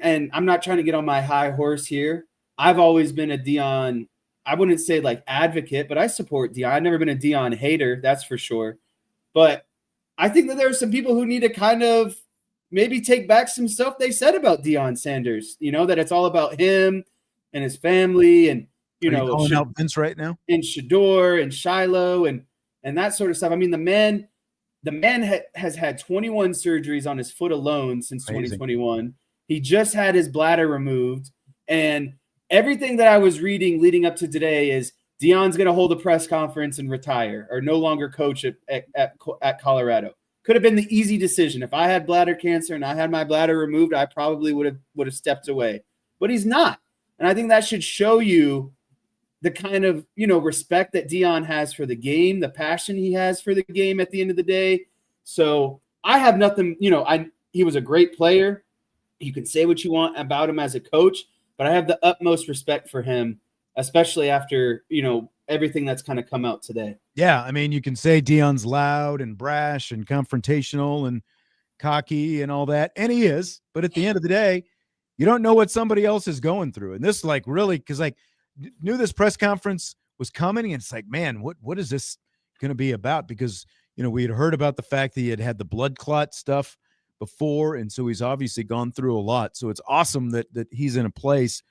and I'm not trying to get on my high horse here. I've always been a Deion. I wouldn't say like advocate, but I support Deion. I've never been a Deion hater, that's for sure. But I think that there are some people who need to kind of maybe take back some stuff they said about Deion Sanders. That it's all about him and his family, and Are you calling out Vince right now? And Shador and Shiloh and that sort of stuff. I mean, the man has had 21 surgeries on his foot alone since 2021. He just had his bladder removed, and everything that I was reading leading up to today is Deion's going to hold a press conference and retire, or no longer coach at Colorado. Could have been the easy decision. If I had bladder cancer and I had my bladder removed, I probably would have stepped away. But he's not. And I think that should show you the kind of, respect that Deion has for the game, the passion he has for the game at the end of the day. So I have nothing, he was a great player. You can say what you want about him as a coach, but I have the utmost respect for him, especially after, everything that's kind of come out today. Yeah, I mean, you can say Deion's loud and brash and confrontational and cocky and all that, and he is. But at the end of the day, you don't know what somebody else is going through. And this, really, because knew this press conference was coming, and it's like, man, what is this going to be about? Because we had heard about the fact that he had the blood clot stuff before, and so he's obviously gone through a lot. So it's awesome that he's in a place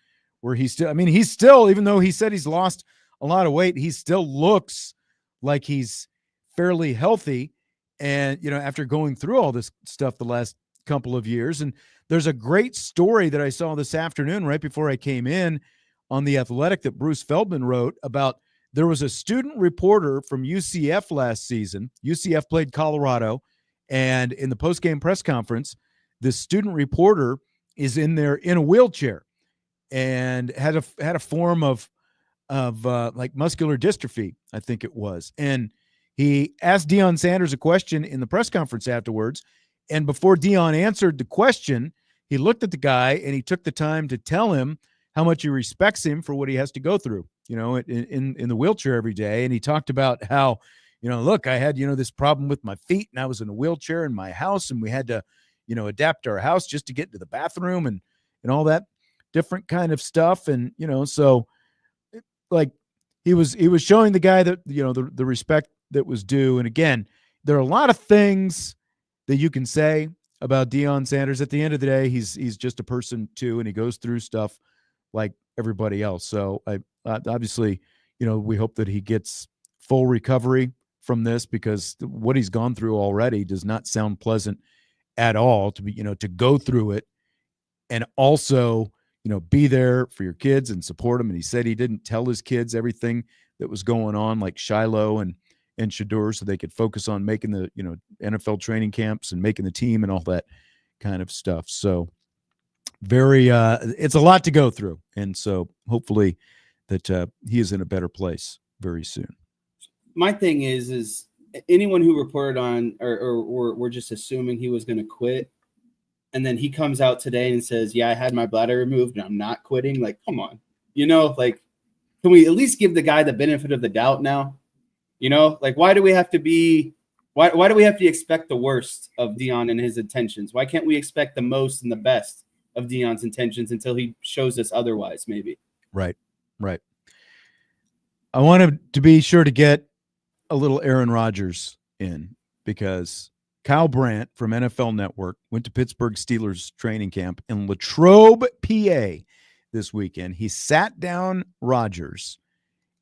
where he's still, even though he said he's lost a lot of weight, he still looks like he's fairly healthy. And, after going through all this stuff the last couple of years. And there's a great story that I saw this afternoon right before I came in on The Athletic that Bruce Feldman wrote about. There was a student reporter from UCF last season. UCF played Colorado. And in the post-game press conference, this student reporter is in a wheelchair and had a form of like muscular dystrophy, I think it was. And he asked Deion Sanders a question in the press conference afterwards. And before Deion answered the question, he looked at the guy and he took the time to tell him how much he respects him for what he has to go through, in the wheelchair every day. And he talked about how, look, I had, this problem with my feet, and I was in a wheelchair in my house, and we had to, adapt our house just to get to the bathroom and all that different kind of stuff. And, so like he was showing the guy that, the respect that was due. And again, there are a lot of things that you can say about Deion Sanders. At the end of the day, he's just a person too, and he goes through stuff like everybody else. So I obviously, we hope that he gets full recovery from this, because what he's gone through already does not sound pleasant at all, to be, to go through it and also, be there for your kids and support them. And he said he didn't tell his kids everything that was going on, like Shiloh and Shador, so they could focus on making the, NFL training camps and making the team and all that kind of stuff. So very, it's a lot to go through. And so hopefully that he is in a better place very soon. My thing is anyone who reported on, or we're just assuming he was going to quit, and then he comes out today and says, yeah, I had my bladder removed and I'm not quitting. Like, come on, can we at least give the guy the benefit of the doubt now? Why do we have to expect the worst of Deion and his intentions? Why can't we expect the most and the best of Deion's intentions until he shows us otherwise, maybe? Right. I wanted to be sure to get a little Aaron Rodgers in, because Kyle Brandt from NFL Network went to Pittsburgh Steelers training camp in Latrobe, PA this weekend. He sat down Rodgers,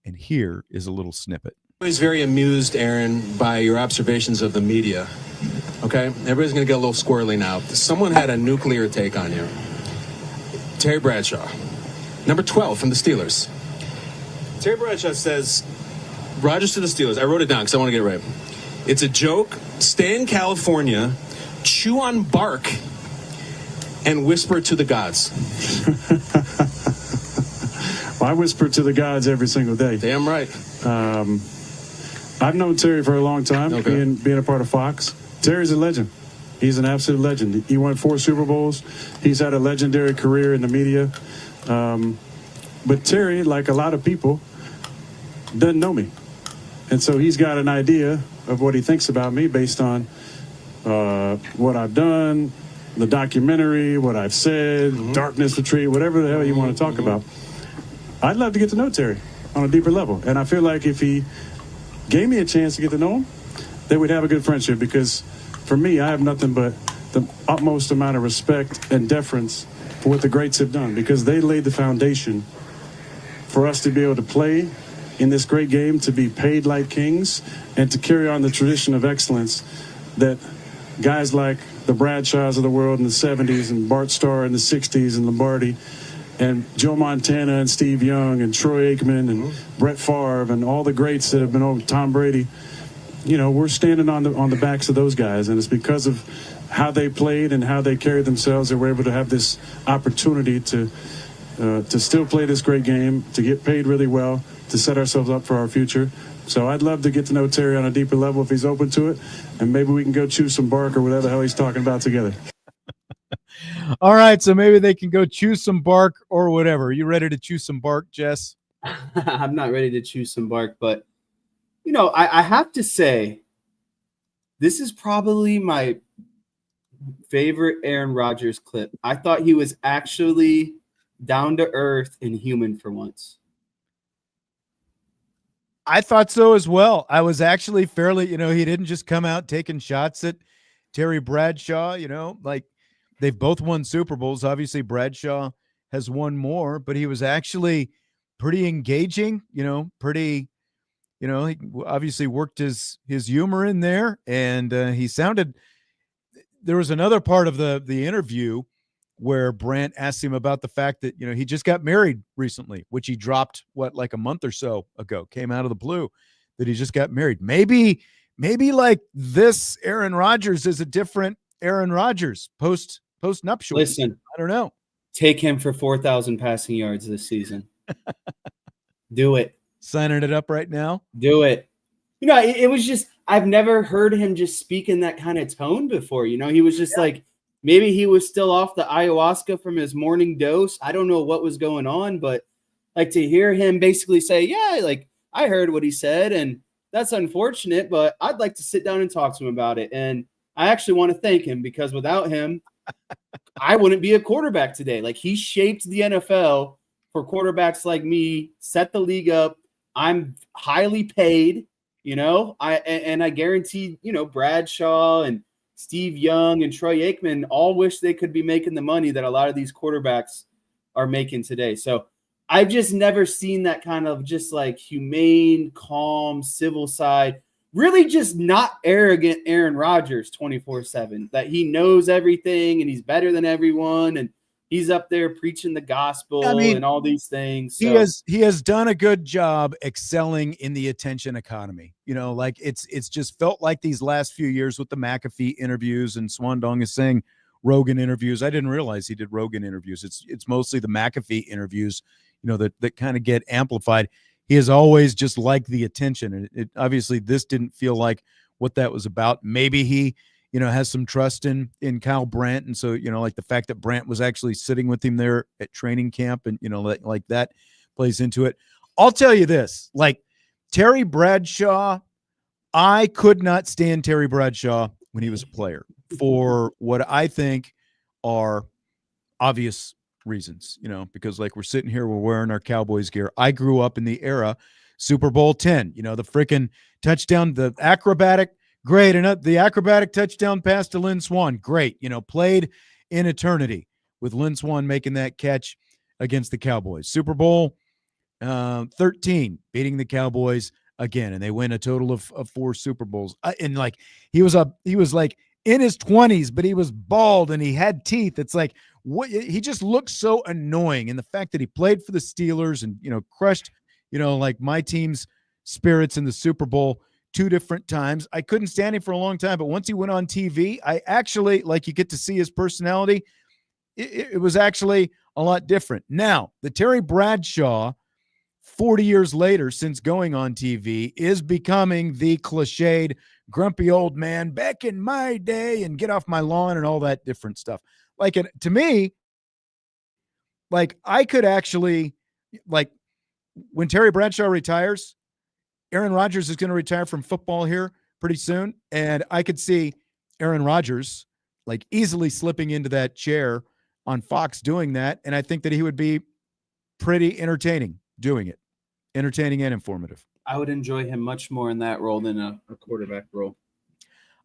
and here is a little snippet. Always very amused, Aaron, by your observations of the media. Okay? Everybody's going to get a little squirrely now. Someone had a nuclear take on you. Terry Bradshaw, number 12 from the Steelers. Terry Bradshaw says, Rodgers to the Steelers. I wrote it down because I want to get it right. It's a joke. Stay in California, chew on bark, and whisper to the gods. Well, I whisper to the gods every single day. Damn right. I've known Terry for a long time, okay. being a part of Fox. Terry's a legend. He's an absolute legend. He won 4 Super Bowls. He's had a legendary career in the media. But Terry, like a lot of people, doesn't know me. And so he's got an idea of what he thinks about me based on what I've done, the documentary, what I've said, Darkness Retreat, whatever the hell you want to talk about. I'd love to get to know Terry on a deeper level. And I feel like if he gave me a chance to get to know him, then we'd have a good friendship, because for me, I have nothing but the utmost amount of respect and deference for what the greats have done, because they laid the foundation for us to be able to play in this great game, to be paid like kings, and to carry on the tradition of excellence that guys like the Bradshaws of the world in the 70s and Bart Starr in the 60s and Lombardi and Joe Montana and Steve Young and Troy Aikman and Brett Favre and all the greats that have been over, Tom Brady. You know, we're standing on the backs of those guys, and it's because of how they played and how they carried themselves that we're able to have this opportunity to still play this great game, to get paid really well, to set ourselves up for our future. So I'd love to get to know Terry on a deeper level if he's open to it, and maybe we can go chew some bark or whatever the hell he's talking about together. All right, so maybe they can go chew some bark or whatever. Are you ready to chew some bark, Jess? I'm not ready to chew some bark, but, you know, I have to say, this is probably my favorite Aaron Rodgers clip. I thought he was actually down to earth and human for once. I thought so as well. I was actually fairly, you know, he didn't just come out taking shots at Terry Bradshaw, you know, like they've both won Super Bowls. Obviously, Bradshaw has won more, but he was actually pretty engaging, you know, pretty, you know, he obviously worked his humor in there, and he sounded, there was another part of the interview where Brant asked him about the fact that, you know, he just got married recently, which he dropped, like a month or so ago, came out of the blue, that he just got married. Maybe like this Aaron Rodgers is a different Aaron Rodgers post nuptial. Listen, I don't know. Take him for 4,000 passing yards this season. Do it. Signing it up right now. Do it. You know, it was just, I've never heard him just speak in that kind of tone before. You know, he was just like, maybe he was still off the ayahuasca from his morning dose. I don't know what was going on, but like to hear him basically say, yeah, like I heard what he said, and that's unfortunate, but I'd like to sit down and talk to him about it. And I actually want to thank him, because without him, I wouldn't be a quarterback today. Like, he shaped the NFL for quarterbacks like me, set the league up. I'm highly paid, you know, I guarantee, you know, Bradshaw and Steve Young and Troy Aikman all wish they could be making the money that a lot of these quarterbacks are making today. So I've just never seen that kind of just like humane, calm, civil side, really just not arrogant Aaron Rodgers 24/7, that he knows everything and he's better than everyone. And he's up there preaching the gospel and all these things. So. He has done a good job excelling in the attention economy. You know, like it's just felt like these last few years with the McAfee interviews, and Swandong is saying Rogan interviews. I didn't realize he did Rogan interviews. It's mostly the McAfee interviews, you know, that kind of get amplified. He has always just liked the attention, and it obviously this didn't feel like what that was about. Maybe he, you know, has some trust in Kyle Brandt. And so, you know, like the fact that Brandt was actually sitting with him there at training camp, and, you know, like that plays into it. I'll tell you this, like Terry Bradshaw, I could not stand Terry Bradshaw when he was a player for what I think are obvious reasons, you know, because like we're sitting here, we're wearing our Cowboys gear. I grew up in the era Super Bowl 10, you know, the freaking touchdown, the acrobatic, great. And the acrobatic touchdown pass to Lynn Swann, great. You know, played in eternity with Lynn Swann making that catch against the Cowboys. Super Bowl 13, beating the Cowboys again, and they win a total of 4 Super Bowls. And like he was like in his 20s, but he was bald and he had teeth. It's like what he just looked so annoying. And the fact that he played for the Steelers and, you know, crushed, you know, like my team's spirits in the Super Bowl 2 different times. I couldn't stand him for a long time, but once he went on TV, I actually, like, you get to see his personality. It was actually a lot different. Now, the Terry Bradshaw, 40 years later, since going on TV, is becoming the cliched grumpy old man back in my day and get off my lawn and all that different stuff. Like, to me, like, I could actually, like, when Terry Bradshaw retires, Aaron Rodgers is going to retire from football here pretty soon. And I could see Aaron Rodgers like easily slipping into that chair on Fox doing that. And I think that he would be pretty entertaining doing it, entertaining and informative. I would enjoy him much more in that role than a quarterback role.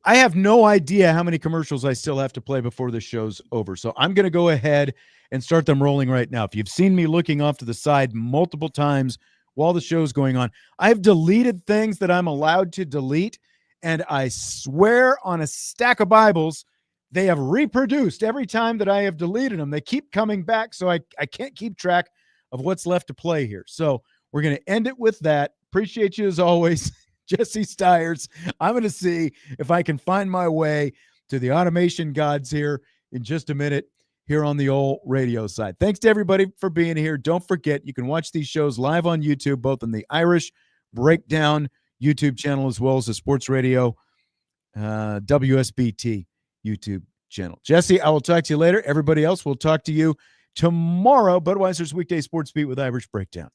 I have no idea how many commercials I still have to play before the show's over. So I'm going to go ahead and start them rolling right now. If you've seen me looking off to the side multiple times while the show's going on, I've deleted things that I'm allowed to delete. And I swear on a stack of Bibles, they have reproduced every time that I have deleted them. They keep coming back. So I can't keep track of what's left to play here. So we're going to end it with that. Appreciate you as always, Jesse Stiers. I'm going to see if I can find my way to the automation gods here in just a minute here on the old radio side. Thanks to everybody for being here. Don't forget, you can watch these shows live on YouTube, both on the Irish Breakdown YouTube channel as well as the Sports Radio WSBT YouTube channel. Jesse, I will talk to you later. Everybody else, we'll talk to you tomorrow. Budweiser's Weekday Sports Beat with Irish Breakdown.